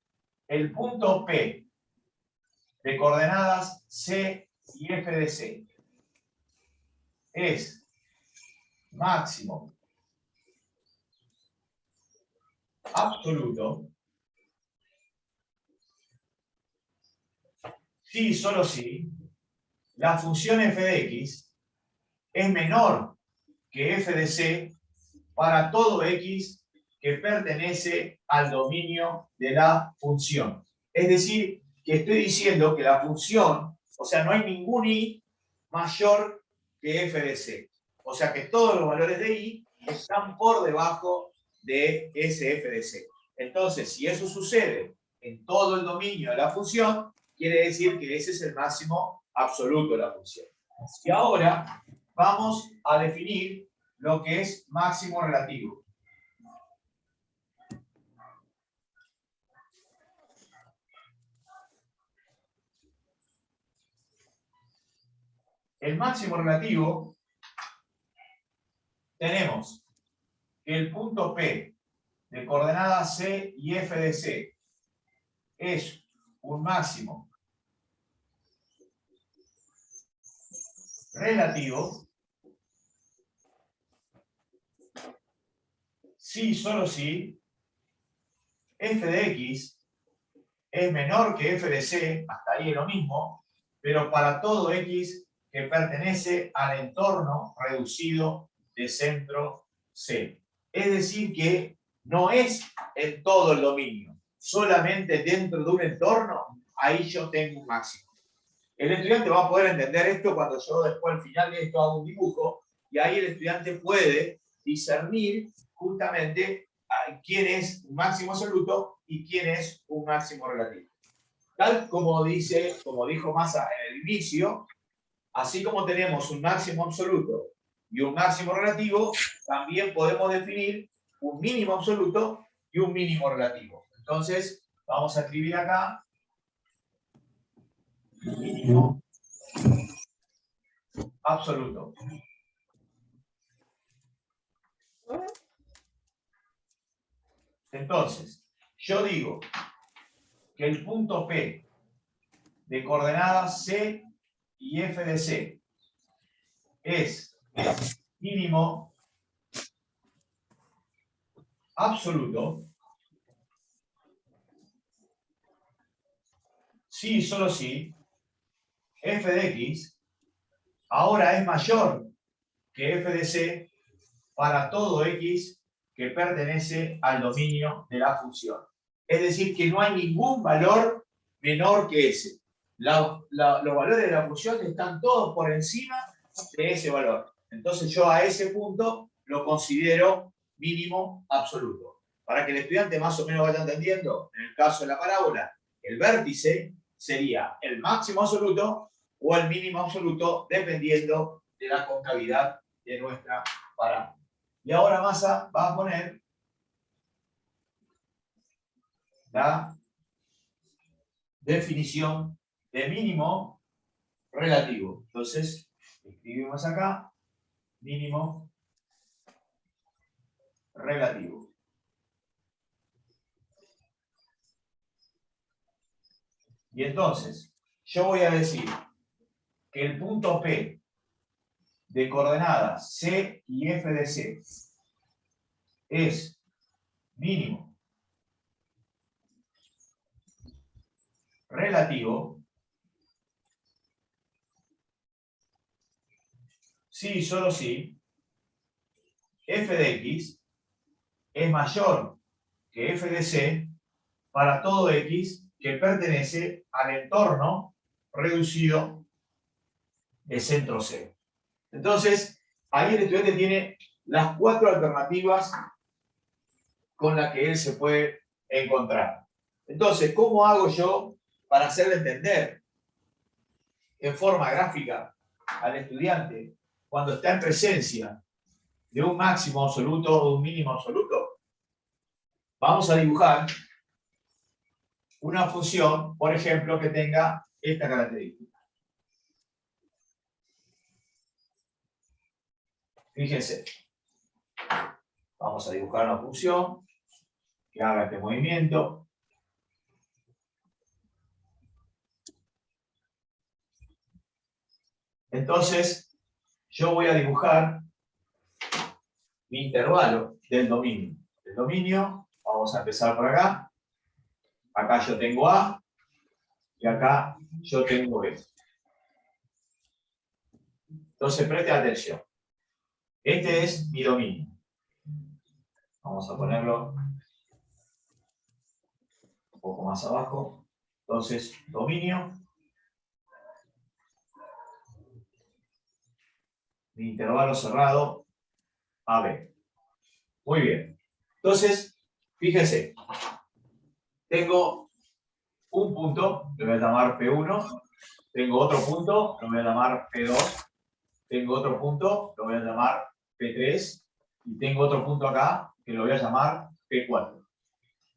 el punto P de coordenadas C y F de C es máximo absoluto si y solo si la función f de x es menor que f de c para todo x que pertenece al dominio de la función. Es decir, que estoy diciendo que la función, o sea, no hay ningún y mayor que f de c. O sea que todos los valores de i están por debajo de ese f de c. Entonces, si eso sucede en todo el dominio de la función, quiere decir que ese es el máximo absoluto de la función. Y ahora vamos a definir lo que es máximo relativo. El máximo relativo, tenemos que el punto P de coordenadas C y F de C es un máximo relativo si y solo si f de x es menor que f de c, hasta ahí es lo mismo, pero para todo x que pertenece al entorno reducido de centro C. Es decir que no es en todo el dominio, solamente dentro de un entorno, ahí yo tengo un máximo. El estudiante va a poder entender esto cuando yo después al final de esto hago un dibujo, y ahí el estudiante puede discernir justamente quién es un máximo absoluto y quién es un máximo relativo. Tal como dijo Massa en el inicio, así como tenemos un máximo absoluto y un máximo relativo, también podemos definir un mínimo absoluto y un mínimo relativo. Entonces, vamos a escribir acá mínimo absoluto. Entonces, yo digo que el punto P de coordenadas C y F de C es mínimo absoluto si y solo si f de x ahora es mayor que f de c para todo x que pertenece al dominio de la función. Es decir, que no hay ningún valor menor que ese. Los valores de la función están todos por encima de ese valor. Entonces yo a ese punto lo considero mínimo absoluto. Para que el estudiante más o menos vaya entendiendo, en el caso de la parábola, el vértice sería el máximo absoluto o el mínimo absoluto, dependiendo de la concavidad de nuestra parábola. Y ahora Massa va a poner la definición de mínimo relativo. Entonces, escribimos acá, mínimo relativo. Y entonces, yo voy a decir que el punto P de coordenadas C y F de C es mínimo relativo si y solo si f de x es mayor que f de c para todo x que pertenece al entorno reducido de centro C. Entonces, ahí el estudiante tiene las 4 alternativas con las que él se puede encontrar. Entonces, ¿cómo hago yo para hacerle entender en forma gráfica al estudiante cuando está en presencia de un máximo absoluto o un mínimo absoluto? Vamos a dibujar una función, por ejemplo, que tenga esta característica. Fíjense, vamos a dibujar una función que haga este movimiento. Entonces, yo voy a dibujar mi intervalo del dominio. El dominio, vamos a empezar por acá. Acá yo tengo A y acá yo tengo B. Entonces, preste atención. Este es mi dominio. Vamos a ponerlo un poco más abajo. Entonces, dominio. mi intervalo cerrado AB. Muy bien. Entonces, fíjense, tengo un punto, lo voy a llamar P1, tengo otro punto, lo voy a llamar P2, tengo otro punto, lo voy a llamar P3, y tengo otro punto acá, que lo voy a llamar P4.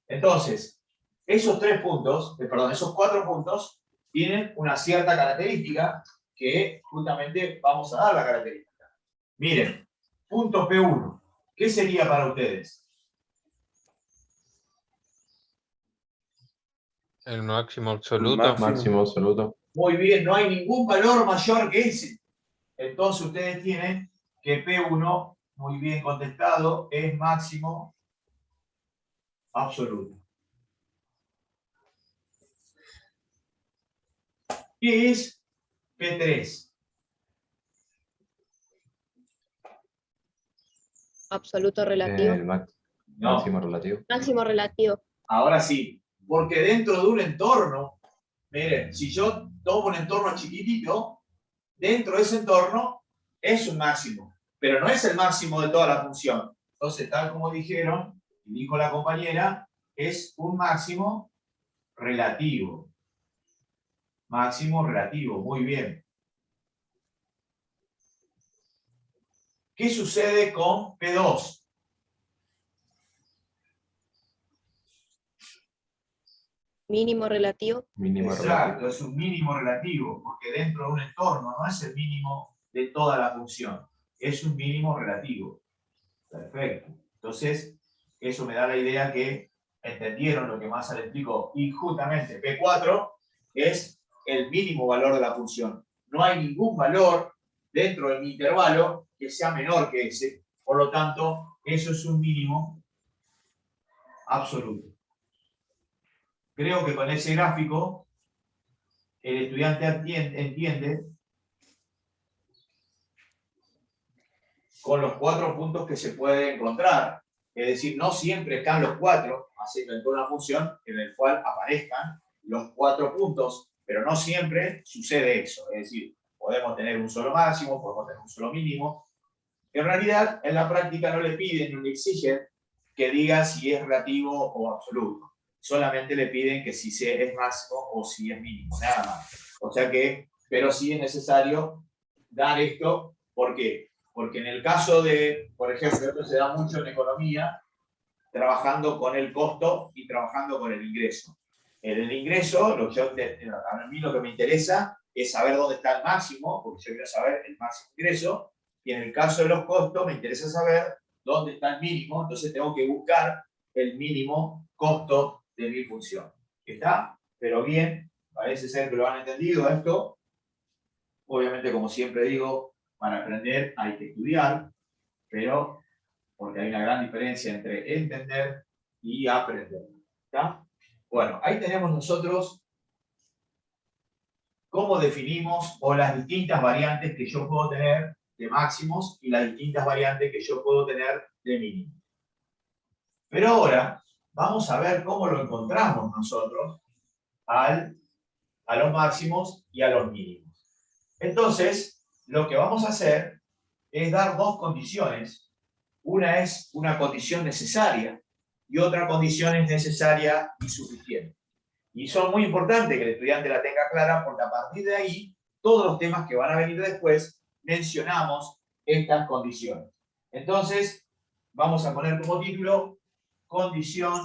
Entonces, esos esos 4 puntos tienen una cierta característica que justamente vamos a dar la característica. Miren, punto P1, ¿qué sería para ustedes? El máximo absoluto. Máximo absoluto. Muy bien, no hay ningún valor mayor que ese. Entonces ustedes tienen que P1, muy bien contestado, es máximo absoluto. ¿Qué es P3? Absoluto relativo. El No, máximo relativo. Máximo relativo. ahora sí, porque dentro de un entorno, miren, si yo tomo un entorno chiquitito, dentro de ese entorno es un máximo, pero no es el máximo de toda la función. Entonces, tal como dijeron, y dijo la compañera, es un máximo relativo. Máximo relativo, muy bien. ¿Qué sucede con P2? Mínimo relativo. Mínimo Exacto, relativo. es un mínimo relativo, porque dentro de un entorno no es el mínimo de toda la función, es un mínimo relativo. Perfecto. Entonces, eso me da la idea que entendieron lo que Massa le explicó. Y justamente P4 es el mínimo valor de la función. No hay ningún valor dentro de mi intervalo que sea menor que ese. Por lo tanto, eso es un mínimo absoluto. Creo que con ese gráfico el estudiante entiende con los 4 puntos que se puede encontrar. Es decir, no siempre están los 4, haciendo en toda una función en el cual aparezcan los 4 puntos, pero no siempre sucede eso. Es decir, podemos tener un solo máximo, podemos tener un solo mínimo. En realidad, en la práctica no le piden ni le exigen que diga si es relativo o absoluto. Solamente le piden que si es máximo o si es mínimo, nada más. O sea que, pero sí es necesario dar esto. ¿Por qué? Porque en el caso de, por ejemplo, esto se da mucho en economía, trabajando con el costo y trabajando con el ingreso. En el ingreso, a mí lo que me interesa es saber dónde está el máximo, porque yo quiero saber el máximo ingreso, y en el caso de los costos me interesa saber dónde está el mínimo, entonces tengo que buscar el mínimo costo de mi función. ¿Está? Pero bien, parece ser que lo han entendido esto. Obviamente, como siempre digo, para aprender hay que estudiar, pero porque hay una gran diferencia entre entender y aprender. ¿Está? Bueno, ahí tenemos nosotros cómo definimos o las distintas variantes que yo puedo tener de máximos y las distintas variantes que yo puedo tener de mínimos. Pero ahora vamos a ver cómo lo encontramos nosotros a los máximos y a los mínimos. Entonces, lo que vamos a hacer es dar 2 condiciones. Una es una condición necesaria y otra condición es necesaria y suficiente. Y son muy importantes que el estudiante la tenga clara porque a partir de ahí, todos los temas que van a venir después, mencionamos estas condiciones. Entonces, vamos a poner como título condición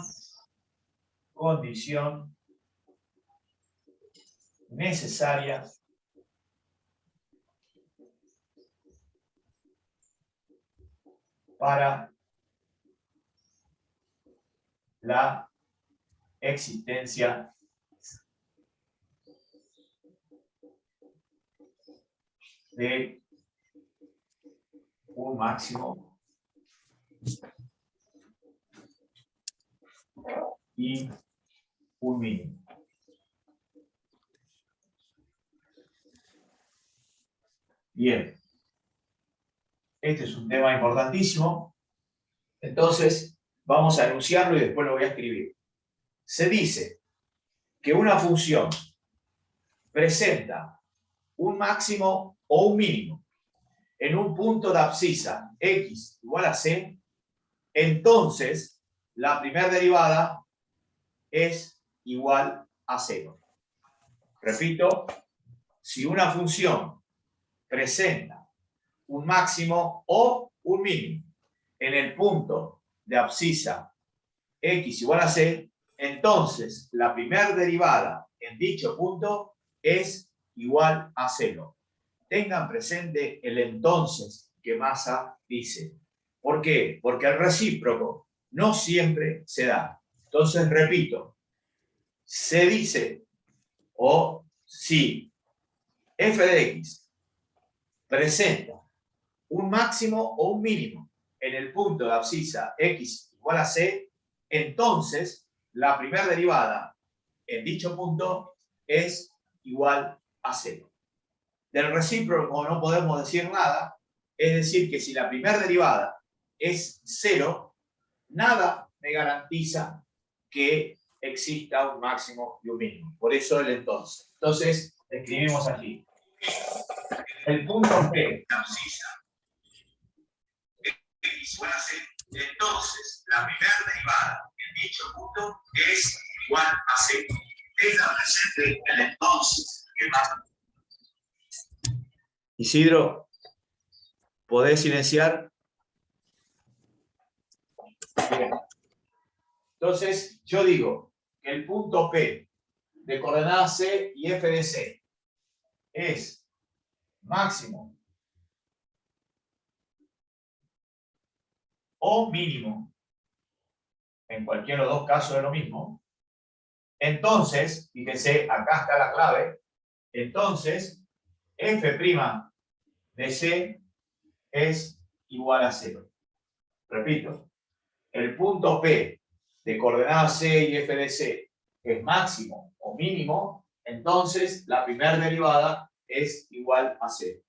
necesaria para la existencia de un máximo y un mínimo. Bien. Este es un tema importantísimo. Entonces, vamos a enunciarlo y después lo voy a escribir. Se dice que una función presenta un máximo o un mínimo. en un punto de abscisa x igual a c, entonces la primera derivada es igual a 0. Repito, si una función presenta un máximo o un mínimo en el punto de abscisa x igual a c, entonces la primera derivada en dicho punto es igual a 0. Tengan presente el entonces que Massa dice. ¿Por qué? Porque el recíproco no siempre se da. Entonces, repito, se dice, o si f de x presenta un máximo o un mínimo en el punto de abscisa x igual a c, entonces la primera derivada en dicho punto es igual a 0. Del recíproco no podemos decir nada, es decir, que si la primera derivada es 0, nada me garantiza que exista un máximo y un mínimo. Por eso el entonces. Entonces, escribimos aquí. El punto P de abscisa x igual a c, entonces la primera derivada en dicho punto es igual a 0. Tengan presente el entonces que más. Isidro, ¿podés silenciar? Bien. Entonces, yo digo que el punto P de coordenadas C y F de C es máximo o mínimo, en cualquiera de los dos casos es lo mismo. Entonces, fíjense, acá está la clave, entonces F' de C es igual a 0. Repito, el punto P de coordenadas C y F de C es máximo o mínimo, entonces la primera derivada es igual a 0.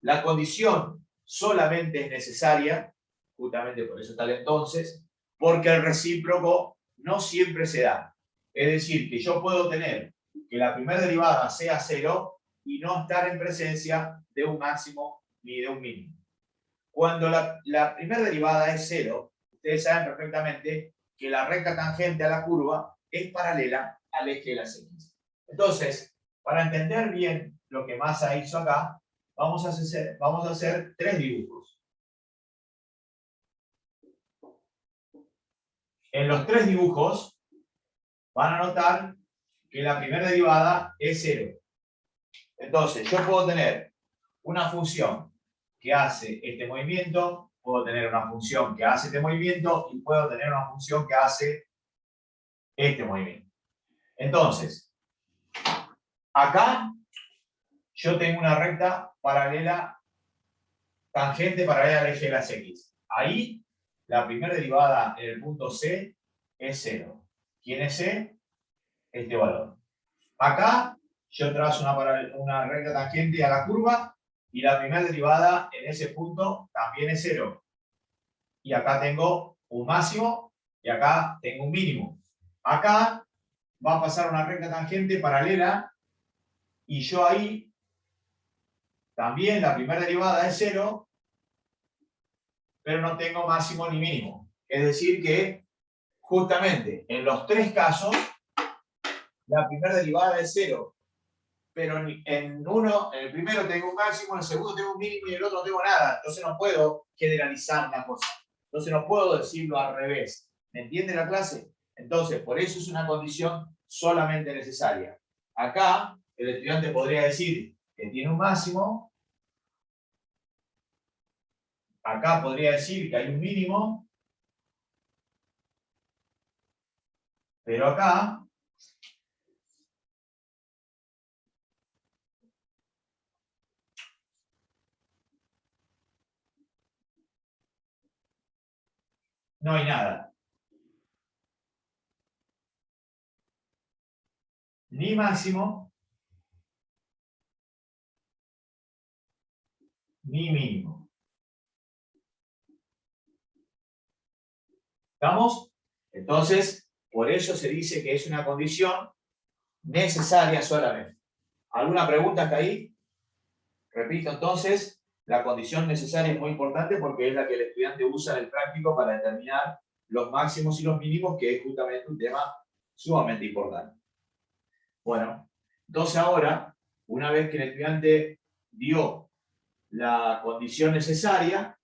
La condición solamente es necesaria, justamente por eso está el entonces, porque el recíproco no siempre se da. Es decir, que yo puedo tener que la primera derivada sea 0 y no estar en presencia de un máximo ni de un mínimo. Cuando la primera derivada es 0, ustedes saben perfectamente que la recta tangente a la curva es paralela al eje de las X. Entonces, para entender bien lo que Massa hizo acá, vamos a hacer 3 dibujos. En los 3 dibujos van a notar que la primera derivada es 0. Entonces, yo puedo tener una función que hace este movimiento, puedo tener una función que hace este movimiento y puedo tener una función que hace este movimiento. Entonces, acá yo tengo una recta paralela, tangente paralela al eje de las X. Ahí, la primera derivada en el punto C es 0. ¿Quién es C? Este valor. Acá, yo trazo una recta tangente a la curva y la primera derivada en ese punto también es 0. Y acá tengo un máximo y acá tengo un mínimo. Acá va a pasar una recta tangente paralela y yo ahí también la primera derivada es 0, pero no tengo máximo ni mínimo. Es decir que justamente en los 3 casos la primera derivada es 0. Pero en el primero tengo un máximo, en el segundo tengo un mínimo y en el otro no tengo nada. Entonces no puedo generalizar la cosa. Entonces no puedo decirlo al revés. ¿Me entiende la clase? Entonces, por eso es una condición solamente necesaria. Acá, el estudiante podría decir que tiene un máximo. Acá podría decir que hay un mínimo. Pero acá no hay nada. Ni máximo, ni mínimo. ¿Estamos? Entonces, por eso se dice que es una condición necesaria solamente. ¿Alguna pregunta hasta ahí? Repito entonces, La condición necesaria es muy importante porque es la que el estudiante usa en el práctico para determinar los máximos y los mínimos, que es justamente un tema sumamente importante. Bueno, entonces ahora, una vez que el estudiante dio la condición necesaria,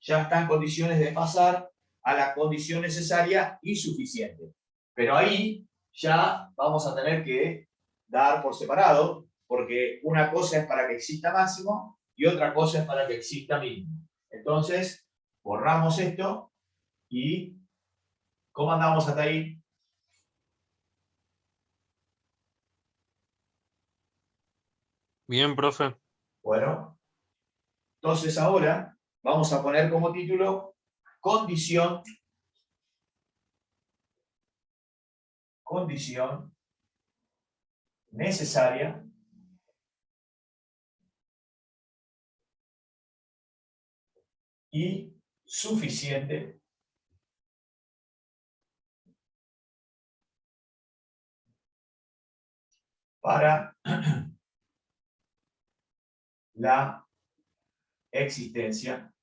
ya está en condiciones de pasar a la condición necesaria y suficiente. Pero ahí ya vamos a tener que dar por separado, porque una cosa es para que exista máximo y otra cosa es para que exista mínimo. Entonces, borramos esto y ¿cómo andamos hasta ahí? Bien, profe. Bueno, entonces ahora vamos a poner como título condición necesaria y suficiente para la existencia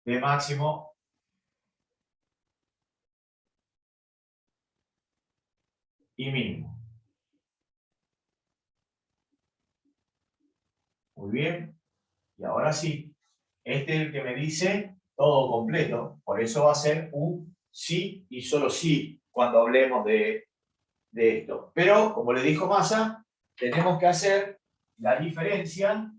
de máximo y mínimo. Muy bien. Y ahora sí, este es el que me dice todo completo. Por eso va a ser un sí y solo sí cuando hablemos de esto. Pero, como le dijo Massa, tenemos que hacer la diferencia.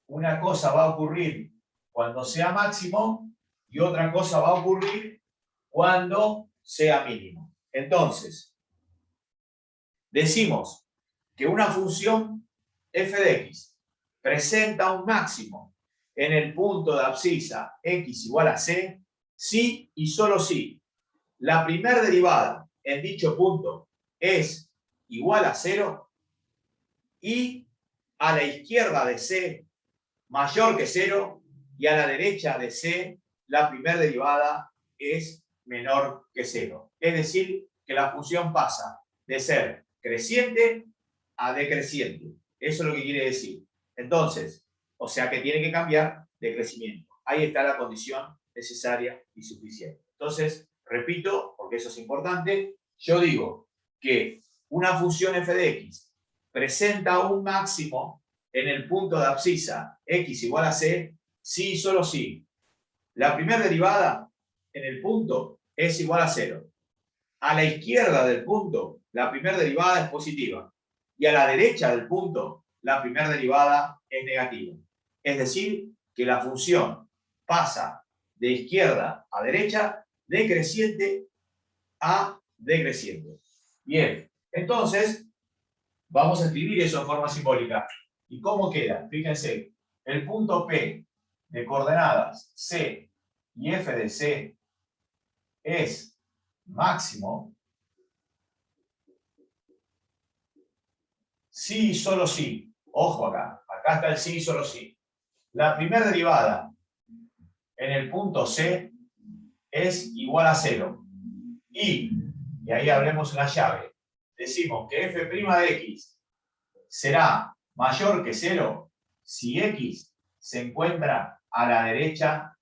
Una cosa va a ocurrir cuando sea máximo y otra cosa va a ocurrir cuando sea mínimo. Entonces, decimos que una función f de x presenta un máximo en el punto de abscisa x igual a c, si y solo si la primera derivada en dicho punto es igual a 0 y a la izquierda de c mayor que 0 y a la derecha de c la primera derivada es menor que 0. Es decir, que la función pasa de ser creciente a decreciente. Eso es lo que quiere decir. Entonces, o sea que tiene que cambiar de crecimiento. Ahí está la condición necesaria y suficiente. Entonces, repito, porque eso es importante, yo digo que una función f de x presenta un máximo en el punto de abscisa x igual a c, si y solo si la primera derivada en el punto es igual a 0. A la izquierda del punto, la primera derivada es positiva. Y a la derecha del punto, la primera derivada es negativa. Es decir, que la función pasa de izquierda a derecha, de creciente a decreciente. Bien, entonces, vamos a escribir eso en forma simbólica. ¿Y cómo queda? Fíjense, el punto P de coordenadas C y F de C es máximo sí y solo sí. Ojo acá, acá está el sí y solo sí. La primera derivada en el punto C es igual a 0. Y ahí hablemos la llave. Decimos que f' de x será mayor que 0 si x se encuentra a la derecha,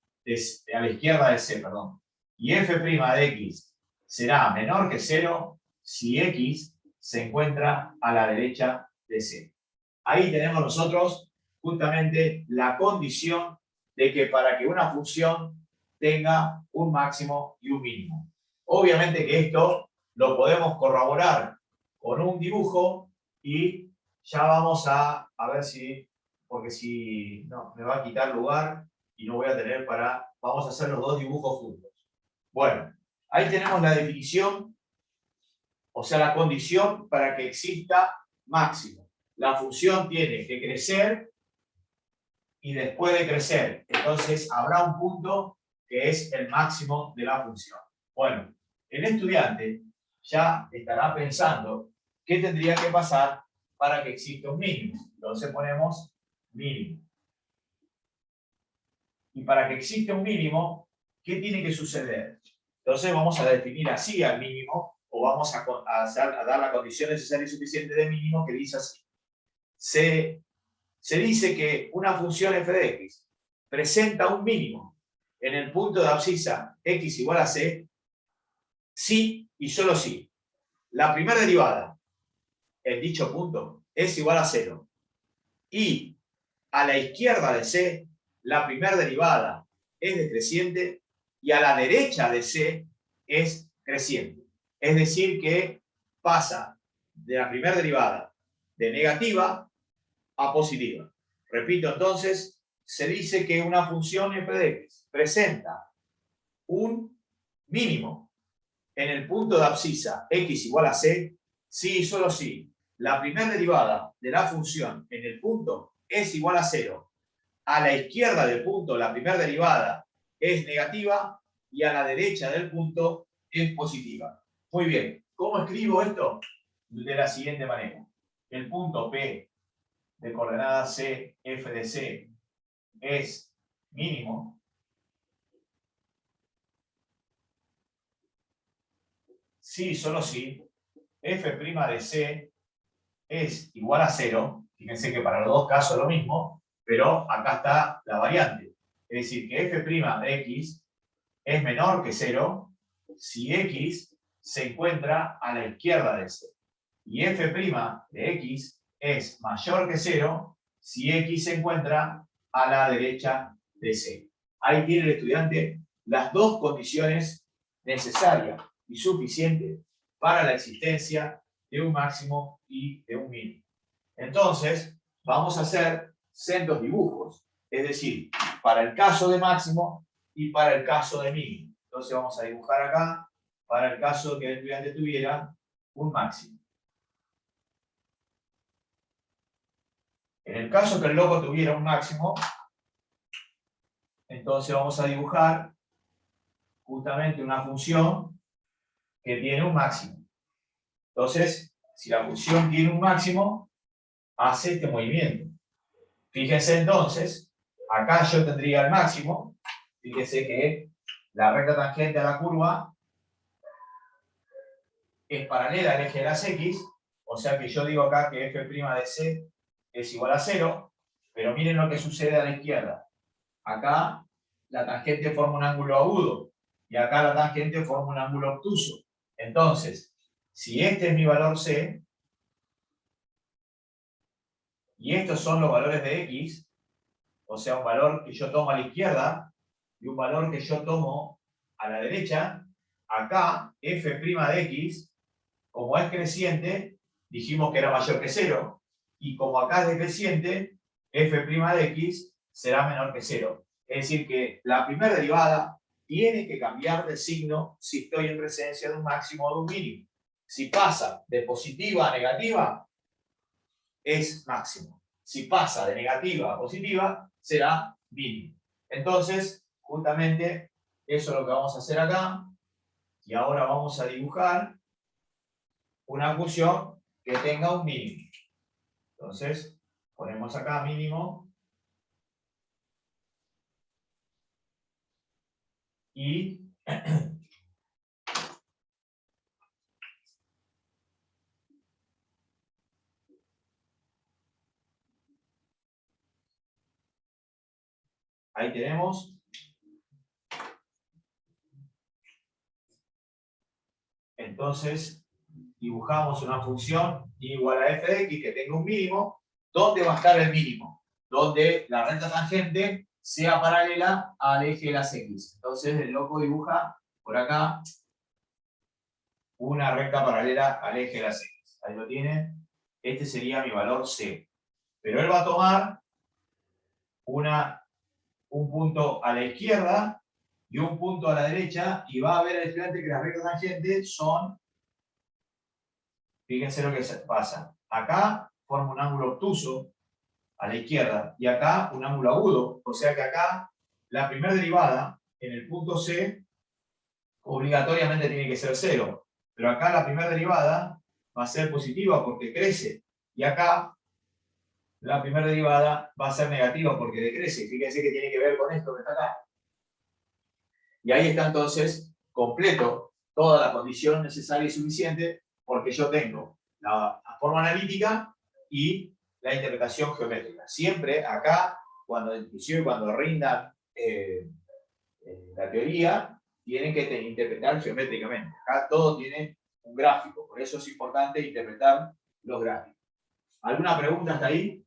a la izquierda de c, perdón. Y f' de x será menor que 0 si x se encuentra a la derecha de c. Ahí tenemos nosotros justamente la condición de que para que una función tenga un máximo y un mínimo. Obviamente que esto lo podemos corroborar con un dibujo y ya vamos a ver si, porque si no, me va a quitar lugar y no voy a tener para, vamos a hacer los dos dibujos juntos. Bueno, ahí tenemos la definición, o sea, la condición para que exista máximo. La función tiene que crecer y después de crecer, entonces habrá un punto que es el máximo de la función. Bueno, el estudiante ya estará pensando qué tendría que pasar para que exista un mínimo. Entonces ponemos mínimo. Y para que exista un mínimo, ¿qué tiene que suceder? Entonces vamos a definir así al mínimo, o vamos a dar la condición necesaria y suficiente de mínimo que dice así. Se dice que una función f de x presenta un mínimo en el punto de abscisa x igual a c, si y solo si la primera derivada en dicho punto es igual a 0 y a la izquierda de c la primera derivada es decreciente y a la derecha de c es creciente. Es decir, que pasa de la primera derivada de negativa a positiva. Repito, entonces, se dice que una función f de x presenta un mínimo en el punto de abscisa x igual a c, si y solo si la primera derivada de la función en el punto es igual a 0, a la izquierda del punto la primera derivada es negativa y a la derecha del punto es positiva. Muy bien, ¿cómo escribo esto? De la siguiente manera. El punto P de coordenada C, f de C, es mínimo si, solo si, f' de C es igual a 0. Fíjense que para los dos casos es lo mismo, pero acá está la variante. Es decir, que f' de x es menor que 0 si x se encuentra a la izquierda de C. Y f' de x es mayor que 0 si x se encuentra a la derecha de C. Ahí tiene el estudiante las dos condiciones necesarias y suficientes para la existencia de un máximo y de un mínimo. Entonces, vamos a hacer sendos dibujos, es decir, para el caso de máximo y para el caso de mínimo. Entonces vamos a dibujar acá para el caso de que el estudiante tuviera un máximo. En el caso que el loco tuviera un máximo, entonces vamos a dibujar justamente una función que tiene un máximo. Entonces, si la función tiene un máximo, hace este movimiento. Fíjense entonces, acá yo tendría el máximo. Fíjense que la recta tangente a la curva es paralela al eje de las x, o sea que yo digo acá que f' de c es igual a 0, pero miren lo que sucede a la izquierda. Acá la tangente forma un ángulo agudo, y acá la tangente forma un ángulo obtuso. Entonces, si este es mi valor c, y estos son los valores de x, o sea, un valor que yo tomo a la izquierda, y un valor que yo tomo a la derecha, acá f' de x, como es creciente, dijimos que era mayor que 0, y como acá es decreciente, f' de x será menor que 0. Es decir, que la primera derivada tiene que cambiar de signo si estoy en presencia de un máximo o de un mínimo. Si pasa de positiva a negativa, es máximo. Si pasa de negativa a positiva, será mínimo. Entonces, justamente, eso es lo que vamos a hacer acá. Y ahora vamos a dibujar una función que tenga un mínimo. Entonces, ponemos acá mínimo. Y ahí tenemos. Entonces, dibujamos una función igual a f de x que tenga un mínimo. ¿Dónde va a estar el mínimo? Donde la recta tangente sea paralela al eje de las x. Entonces el loco dibuja por acá una recta paralela al eje de las x. Ahí lo tiene. Este sería mi valor c. Pero él va a tomar un punto a la izquierda y un punto a la derecha, y va a ver el estudiante que las rectas tangentes son, fíjense lo que pasa, acá forma un ángulo obtuso a la izquierda, y acá un ángulo agudo, o sea que acá la primera derivada en el punto C obligatoriamente tiene que ser 0, pero acá la primera derivada va a ser positiva porque crece, y acá la primera derivada va a ser negativa porque decrece. Fíjense que tiene que ver con esto que está acá. Y ahí está entonces completo toda la condición necesaria y suficiente porque yo tengo la forma analítica y la interpretación geométrica. Siempre acá, inclusive cuando rindan la teoría, tienen que interpretar geométricamente. Acá todo tiene un gráfico, por eso es importante interpretar los gráficos. ¿Alguna pregunta hasta ahí?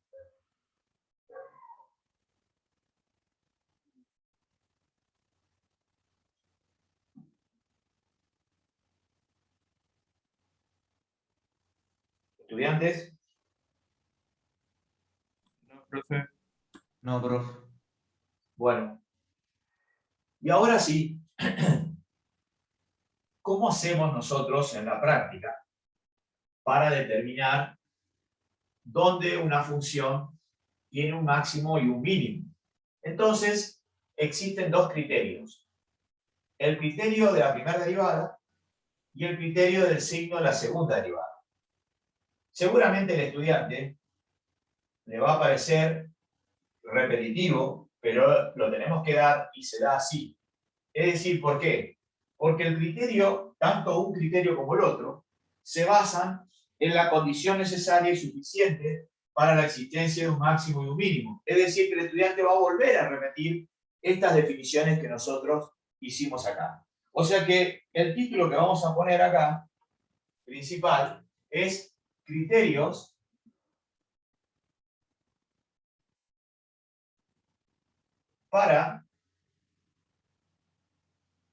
¿Estudiantes? No, profe. No, profe. Bueno. Y ahora sí, ¿cómo hacemos nosotros en la práctica para determinar dónde una función tiene un máximo y un mínimo? Entonces, existen dos criterios. El criterio de la primera derivada y el criterio del signo de la segunda derivada. Seguramente el estudiante le va a parecer repetitivo, pero lo tenemos que dar y se da así. Es decir, ¿por qué? Porque el criterio, tanto un criterio como el otro, se basan en la condición necesaria y suficiente para la existencia de un máximo y un mínimo. Es decir, que el estudiante va a volver a repetir estas definiciones que nosotros hicimos acá. O sea que el título que vamos a poner acá, principal, es criterios para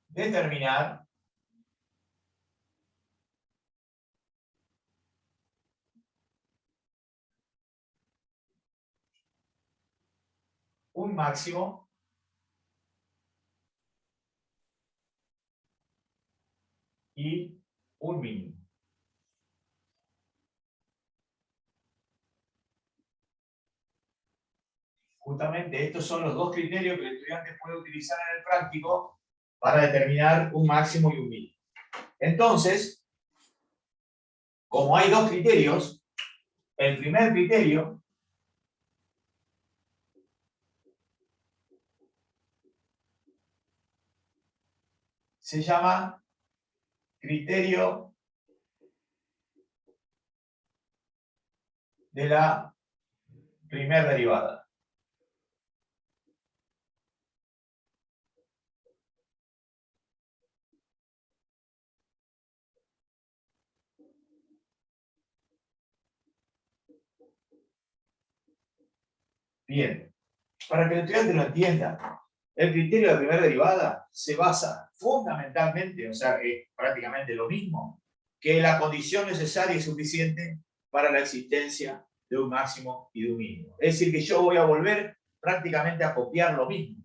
determinar un máximo y un mínimo. Justamente estos son los dos criterios que el estudiante puede utilizar en el práctico para determinar un máximo y un mínimo. Entonces, como hay dos criterios, el primer criterio se llama criterio de la primera derivada. Bien, para que el estudiante lo entienda, el criterio de la primera derivada se basa fundamentalmente, o sea, que prácticamente lo mismo, que la condición necesaria y suficiente para la existencia de un máximo y de un mínimo. Es decir, que yo voy a volver prácticamente a copiar lo mismo.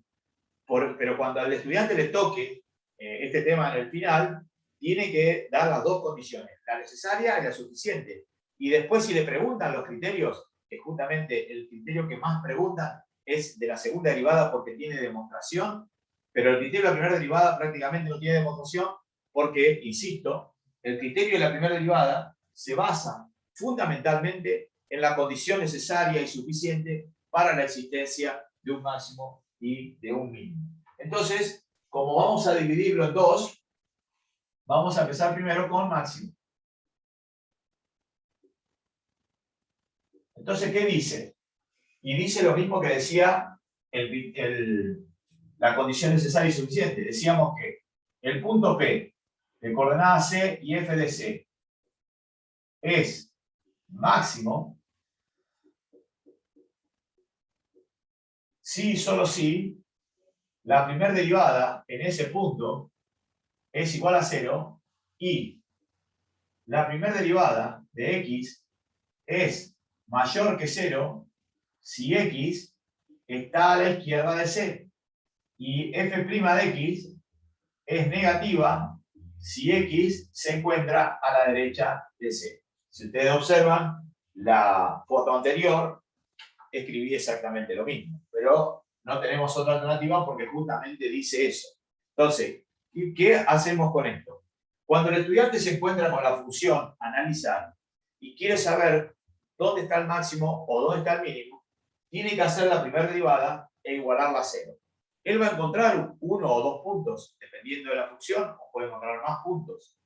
Pero cuando al estudiante le toque este tema en el final, tiene que dar las dos condiciones, la necesaria y la suficiente. Y después si le preguntan los criterios, que justamente el criterio que más preguntan es de la segunda derivada porque tiene demostración, pero el criterio de la primera derivada prácticamente no tiene demostración porque, insisto, el criterio de la primera derivada se basa fundamentalmente en la condición necesaria y suficiente para la existencia de un máximo y de un mínimo. Entonces, como vamos a dividirlo en dos, vamos a empezar primero con máximo. Entonces, ¿qué dice? Y dice lo mismo que decía la condición necesaria y suficiente. Decíamos que el punto P de coordenada C y F de C es máximo si y solo si la primera derivada en ese punto es igual a 0 y la primera derivada de x es mayor que 0 si x está a la izquierda de C y f' de x es negativa si x se encuentra a la derecha de C. Si ustedes observan la foto anterior, escribí exactamente lo mismo, pero no tenemos otra alternativa porque justamente dice eso. Entonces, ¿qué hacemos con esto? Cuando el estudiante se encuentra con la función analizar y quiere saber dónde está el máximo o dónde está el mínimo, tiene que hacer la primera derivada e igualarla a 0. él va a encontrar 1 o 2 puntos, dependiendo de la función, o puede encontrar más puntos.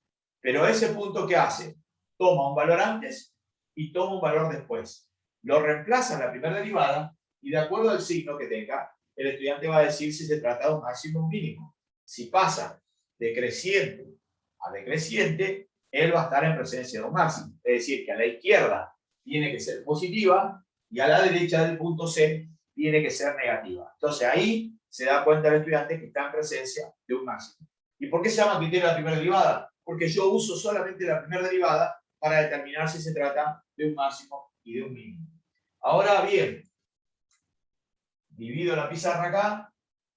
Pero ese punto, ¿qué hace? Toma un valor antes y toma un valor después. Lo reemplaza en la primera derivada y de acuerdo al signo que tenga, el estudiante va a decir si se trata de un máximo o un mínimo. Si pasa de creciente a decreciente, él va a estar en presencia de un máximo. Es decir, que a la izquierda tiene que ser positiva y a la derecha del punto C tiene que ser negativa. Entonces ahí se da cuenta el estudiante que está en presencia de un máximo. ¿Y por qué se llama criterio de la primera derivada? Porque yo uso solamente la primera derivada para determinar si se trata de un máximo y de un mínimo. Ahora bien, divido la pizarra acá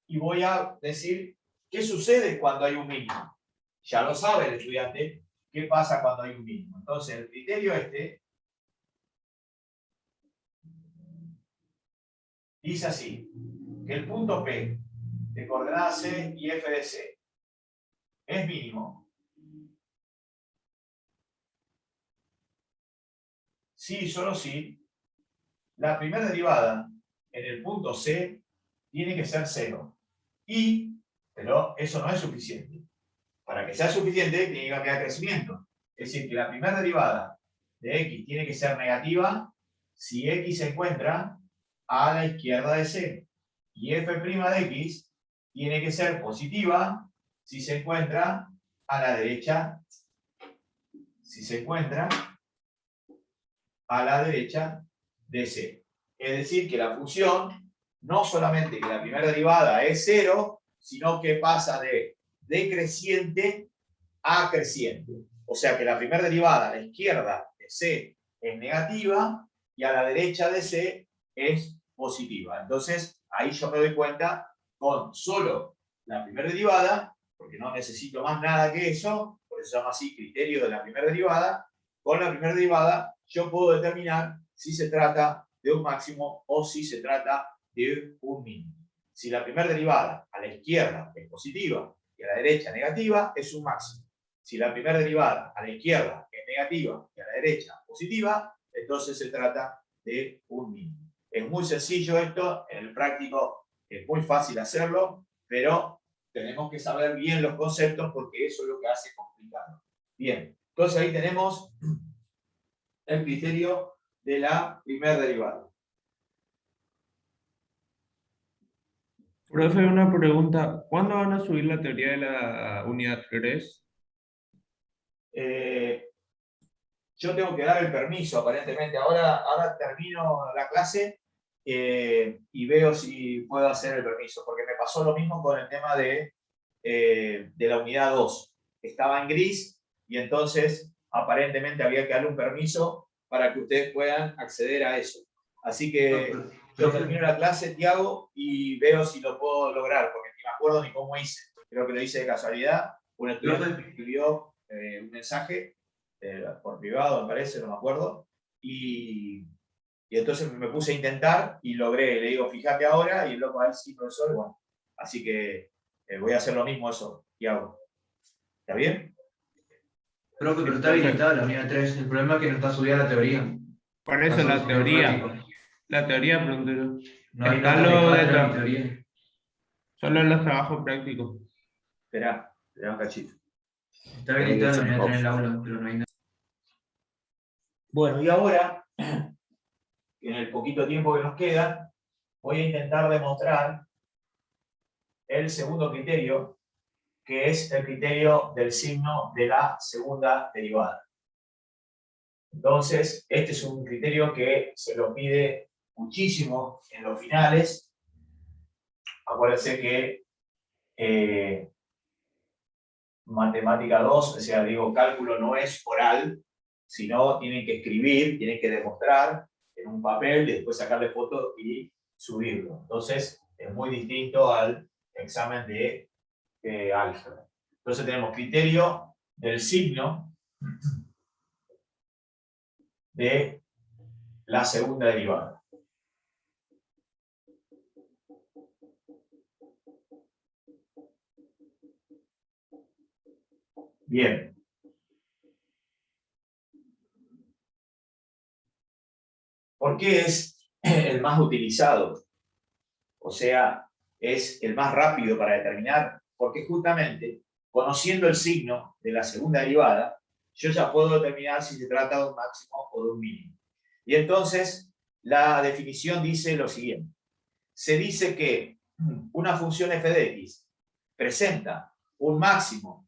y voy a decir qué sucede cuando hay un mínimo. Ya lo sabe el estudiante qué pasa cuando hay un mínimo. Entonces el criterio dice así, que el punto P de coordenada C y F de C es mínimo si y solo si la primera derivada en el punto C tiene que ser 0. Pero eso no es suficiente. Para que sea suficiente tiene que haber crecimiento. Es decir, que la primera derivada de x tiene que ser negativa si x se encuentra a la izquierda de C. Y f' de x tiene que ser positiva si se encuentra a la derecha. Si se encuentra a la derecha de C. Es decir, que la función no solamente que la primera derivada es 0, sino que pasa de decreciente a creciente. O sea que la primera derivada a la izquierda de C es negativa y a la derecha de C es positiva. Entonces, ahí yo me doy cuenta con solo la primera derivada, porque no necesito más nada que eso, por eso se llama así criterio de la primera derivada. Con la primera derivada yo puedo determinar si se trata de un máximo o si se trata de un mínimo. Si la primera derivada a la izquierda es positiva y a la derecha negativa, es un máximo. Si la primera derivada a la izquierda es negativa y a la derecha positiva, entonces se trata de un mínimo. Es muy sencillo esto, en el práctico es muy fácil hacerlo, pero tenemos que saber bien los conceptos porque eso es lo que hace complicado. Bien, entonces ahí tenemos el criterio de la primera derivada. Profe, una pregunta. ¿Cuándo van a subir la teoría de la unidad 3? Yo tengo que dar el permiso, aparentemente. Ahora termino la clase y veo si puedo hacer el permiso, porque me pasó lo mismo con el tema de la unidad 2. Estaba en gris y entonces aparentemente había que darle un permiso para que ustedes puedan acceder a eso. Así que yo termino la clase, Tiago, y veo si lo puedo lograr, porque ni me acuerdo ni cómo hice. Creo que lo hice de casualidad. Un estudiante me escribió un mensaje por privado, me parece, no me acuerdo, y entonces me puse a intentar y logré. Le digo, fíjate ahora, y el loco ahí sí, profesor, bueno. Así que voy a hacer lo mismo eso, Tiago. ¿Está bien? Profe, pero está habilitada la unidad 3. El problema es que no está subida la teoría. Por eso Está la solo teoría. práctico. La teoría, pregunté yo. No hay Está notas de lo de cátedra ni teoría. solo los trabajos prácticos. Esperá un cachito. Está habilitada la unidad 3 en el aula, pero no hay nada. Bueno, y ahora, en el poquito tiempo que nos queda, voy a intentar demostrar el segundo criterio, que es el criterio del signo de la segunda derivada. Entonces, este es un criterio que se lo pide muchísimo en los finales. Acuérdense que matemática 2, o sea, digo, cálculo no es oral, sino tienen que escribir, tienen que demostrar en un papel y después sacarle foto y subirlo. Entonces, es muy distinto al examen de álgebra. Entonces tenemos criterio del signo de la segunda derivada. Bien. ¿Por qué es el más utilizado? O sea, es el más rápido para determinar, porque justamente conociendo el signo de la segunda derivada, yo ya puedo determinar si se trata de un máximo o de un mínimo. Y entonces la definición dice lo siguiente. Se dice que una función f de x presenta un máximo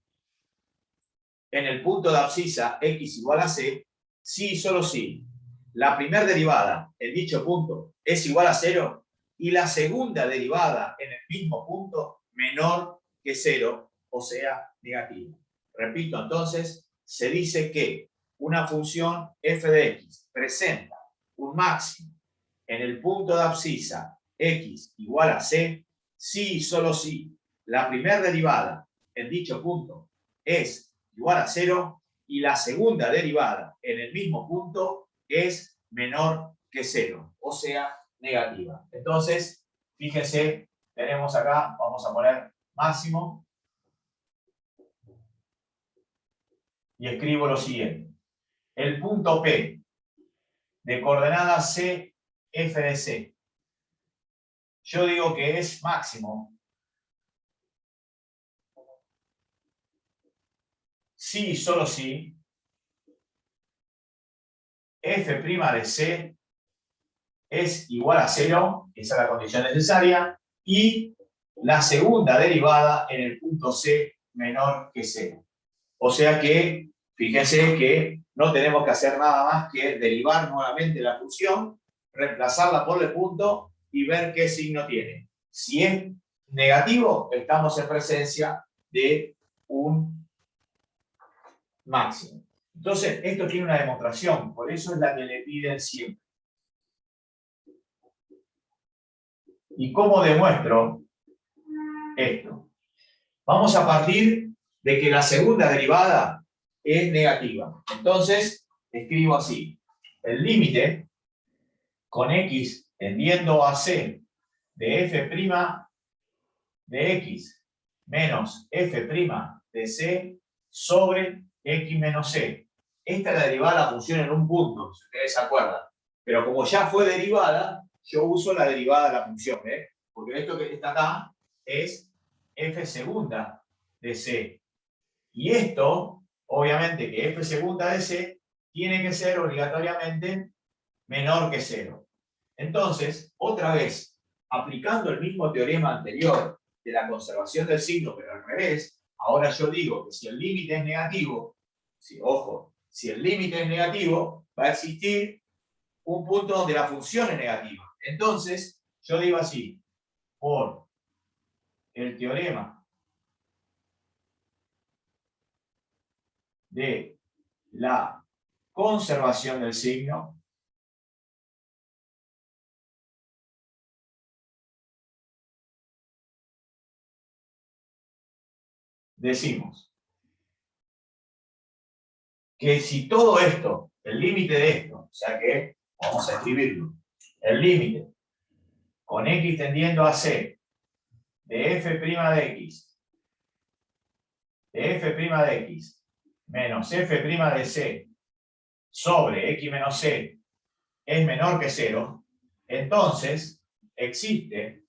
en el punto de abscisa x igual a c, si y solo si la primera derivada en dicho punto es igual a 0 y la segunda derivada en el mismo punto menor que 0, o sea, negativa. Repito, entonces, se dice que una función f de x presenta un máximo en el punto de abscisa x igual a c, si y solo si la primera derivada en dicho punto es igual a 0 y la segunda derivada en el mismo punto es menor que 0, o sea, negativa. Entonces, fíjense, tenemos acá, vamos a poner máximo, y escribo lo siguiente. El punto P de coordenada C, F de C, yo digo que es máximo si y solo si f' de C es igual a 0, esa es la condición necesaria, y la segunda derivada en el punto C menor que 0. O sea que, fíjense que no tenemos que hacer nada más que derivar nuevamente la función, reemplazarla por el punto y ver qué signo tiene. Si es negativo, estamos en presencia de un máximo. Entonces, esto tiene una demostración, por eso es la que le piden siempre. ¿Y cómo demuestro esto? Vamos a partir de que la segunda derivada es negativa. Entonces, escribo así. El límite con x tendiendo a c de f' de x menos f' de c sobre x menos c. Esta es la derivada de la función en un punto, si ustedes se acuerdan. Pero como ya fue derivada, yo uso la derivada de la función, ¿eh? Porque esto que está acá es f segunda de c. Y esto, obviamente que f segunda de c tiene que ser obligatoriamente menor que 0. Entonces, otra vez, aplicando el mismo teorema anterior de la conservación del signo, pero al revés, ahora yo digo que si el límite es negativo, ojo, si el límite es negativo, va a existir un punto donde la función es negativa. Entonces, yo digo así, por el teorema de la conservación del signo, decimos que si todo esto, el límite de esto, o sea que, vamos a escribirlo, el límite con x tendiendo a c de f' de x menos f' de c sobre x menos c es menor que 0, entonces existe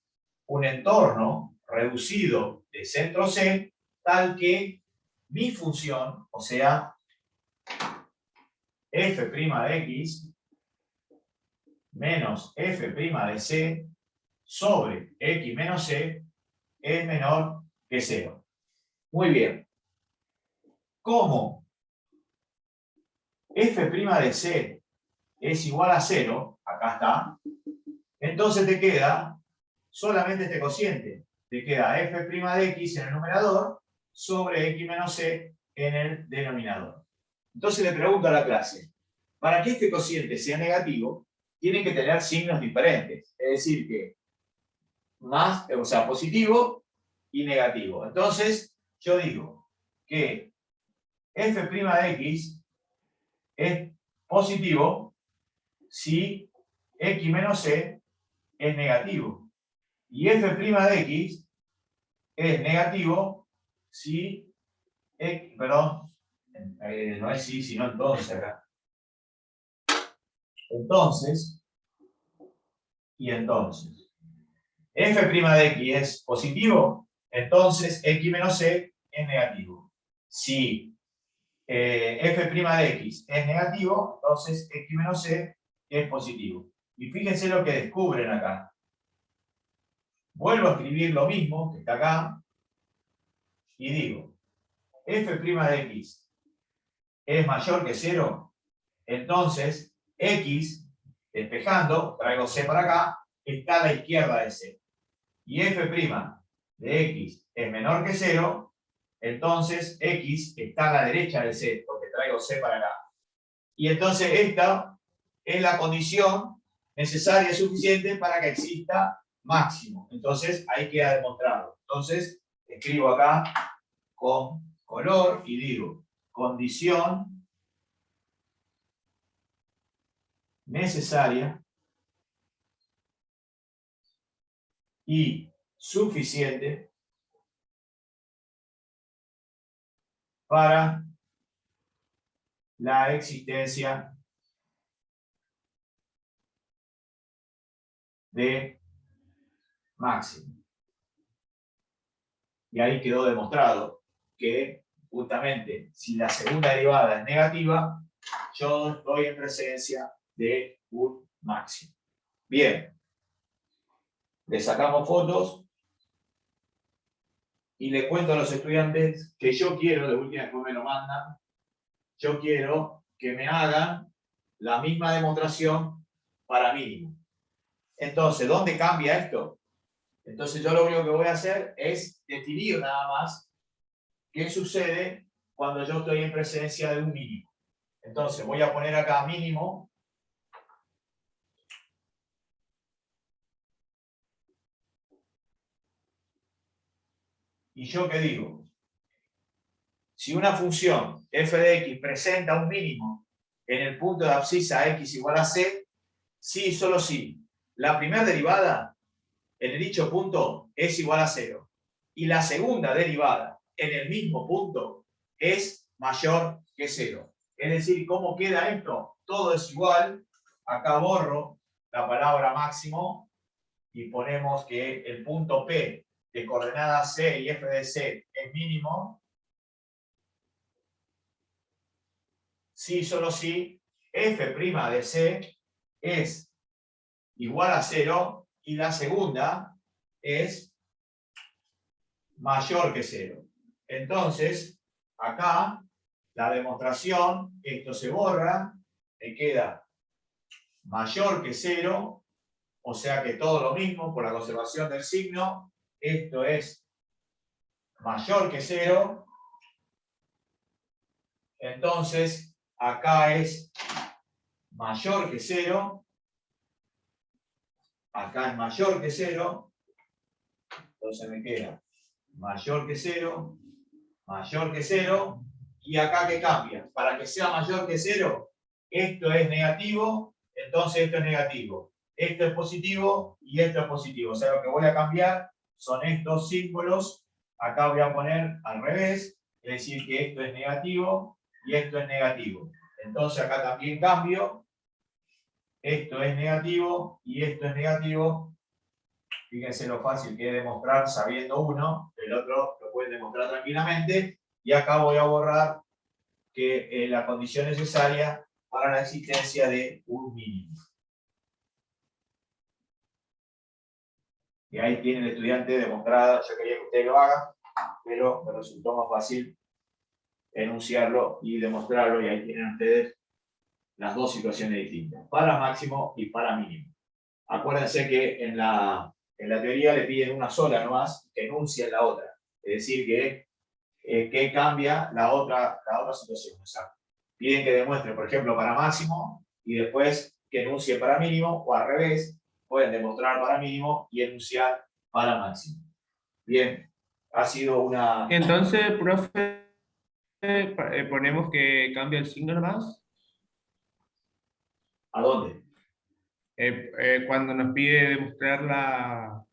un entorno reducido de centro C tal que mi función, o sea, f' de x menos f' de c sobre x menos c es menor que 0. Muy bien. Como f' de c es igual a 0, acá está, entonces te queda solamente este cociente. Te queda f' de x en el numerador sobre x menos c en el denominador. Entonces le pregunto a la clase, para que este cociente sea negativo, tiene que tener signos diferentes. Es decir, que más, o sea, positivo y negativo. Entonces, yo digo que f' de x es positivo si x menos c es negativo. Y f' de x es negativo si, perdón, no es si, sino entonces acá. Entonces, y entonces. f' de x es positivo, entonces x menos c es negativo. Si f' de x es negativo, entonces x menos c es positivo. Y fíjense lo que descubren acá. Vuelvo a escribir lo mismo que está acá y digo, f' de x es mayor que 0, entonces x, despejando, traigo c para acá, está a la izquierda de c. Y f' de x es menor que 0, entonces x está a la derecha de c, porque traigo c para acá. Y entonces esta es la condición necesaria y suficiente para que exista máximo. Entonces ahí queda demostrado. Entonces escribo acá con color y digo, condición necesaria y suficiente para la existencia de máximo. Y ahí quedó demostrado que justamente si la segunda derivada es negativa, yo estoy en presencia de un máximo. Bien, le sacamos fotos y le cuento a los estudiantes que yo quiero, de última vez me lo mandan, yo quiero que me hagan la misma demostración para mínimo. Entonces, ¿dónde cambia esto? Entonces yo lo único que voy a hacer es definir nada más qué sucede cuando yo estoy en presencia de un mínimo. Entonces voy a poner acá mínimo. ¿Y yo qué digo? Si una función f de x presenta un mínimo en el punto de abscisa x igual a c, sí y solo sí. La primera derivada en dicho punto es igual a 0. Y la segunda derivada en el mismo punto es mayor que 0. Es decir, ¿cómo queda esto? Todo es igual. Acá borro la palabra máximo y ponemos que el punto P de coordenadas C y F de C es mínimo. Sí, solo sí, F' de C es igual a 0 y la segunda es mayor que 0. Entonces, acá, la demostración, esto se borra, me queda mayor que 0, o sea que todo lo mismo por la conservación del signo, esto es mayor que 0, entonces acá es mayor que 0, acá es mayor que 0, entonces me queda mayor que 0, mayor que 0, y acá ¿qué cambia? Para que sea mayor que 0, esto es negativo, entonces esto es negativo. Esto es positivo y esto es positivo. O sea, lo que voy a cambiar son estos símbolos. Acá voy a poner al revés, es decir, que esto es negativo y esto es negativo. Entonces acá también cambio. Esto es negativo y esto es negativo. Fíjense lo fácil que es demostrar sabiendo uno, el otro lo puede demostrar tranquilamente. Y acá voy a borrar que la condición necesaria para la existencia de un mínimo. Y ahí tiene el estudiante demostrada. Yo quería que ustedes lo hagan, pero me resultó más fácil enunciarlo y demostrarlo. Y ahí tienen ustedes las dos situaciones distintas, para máximo y para mínimo. Acuérdense que en la teoría le piden una sola nomás, que enuncien la otra. Es decir, que cambia la otra situación. O sea, piden que demuestre, por ejemplo, para máximo y después que enuncie para mínimo, o al revés, pueden demostrar para mínimo y enunciar para máximo. Bien, ha sido una... Entonces, profe, ponemos que cambia el signo nomás. ¿A dónde? Cuando nos pide demostrar una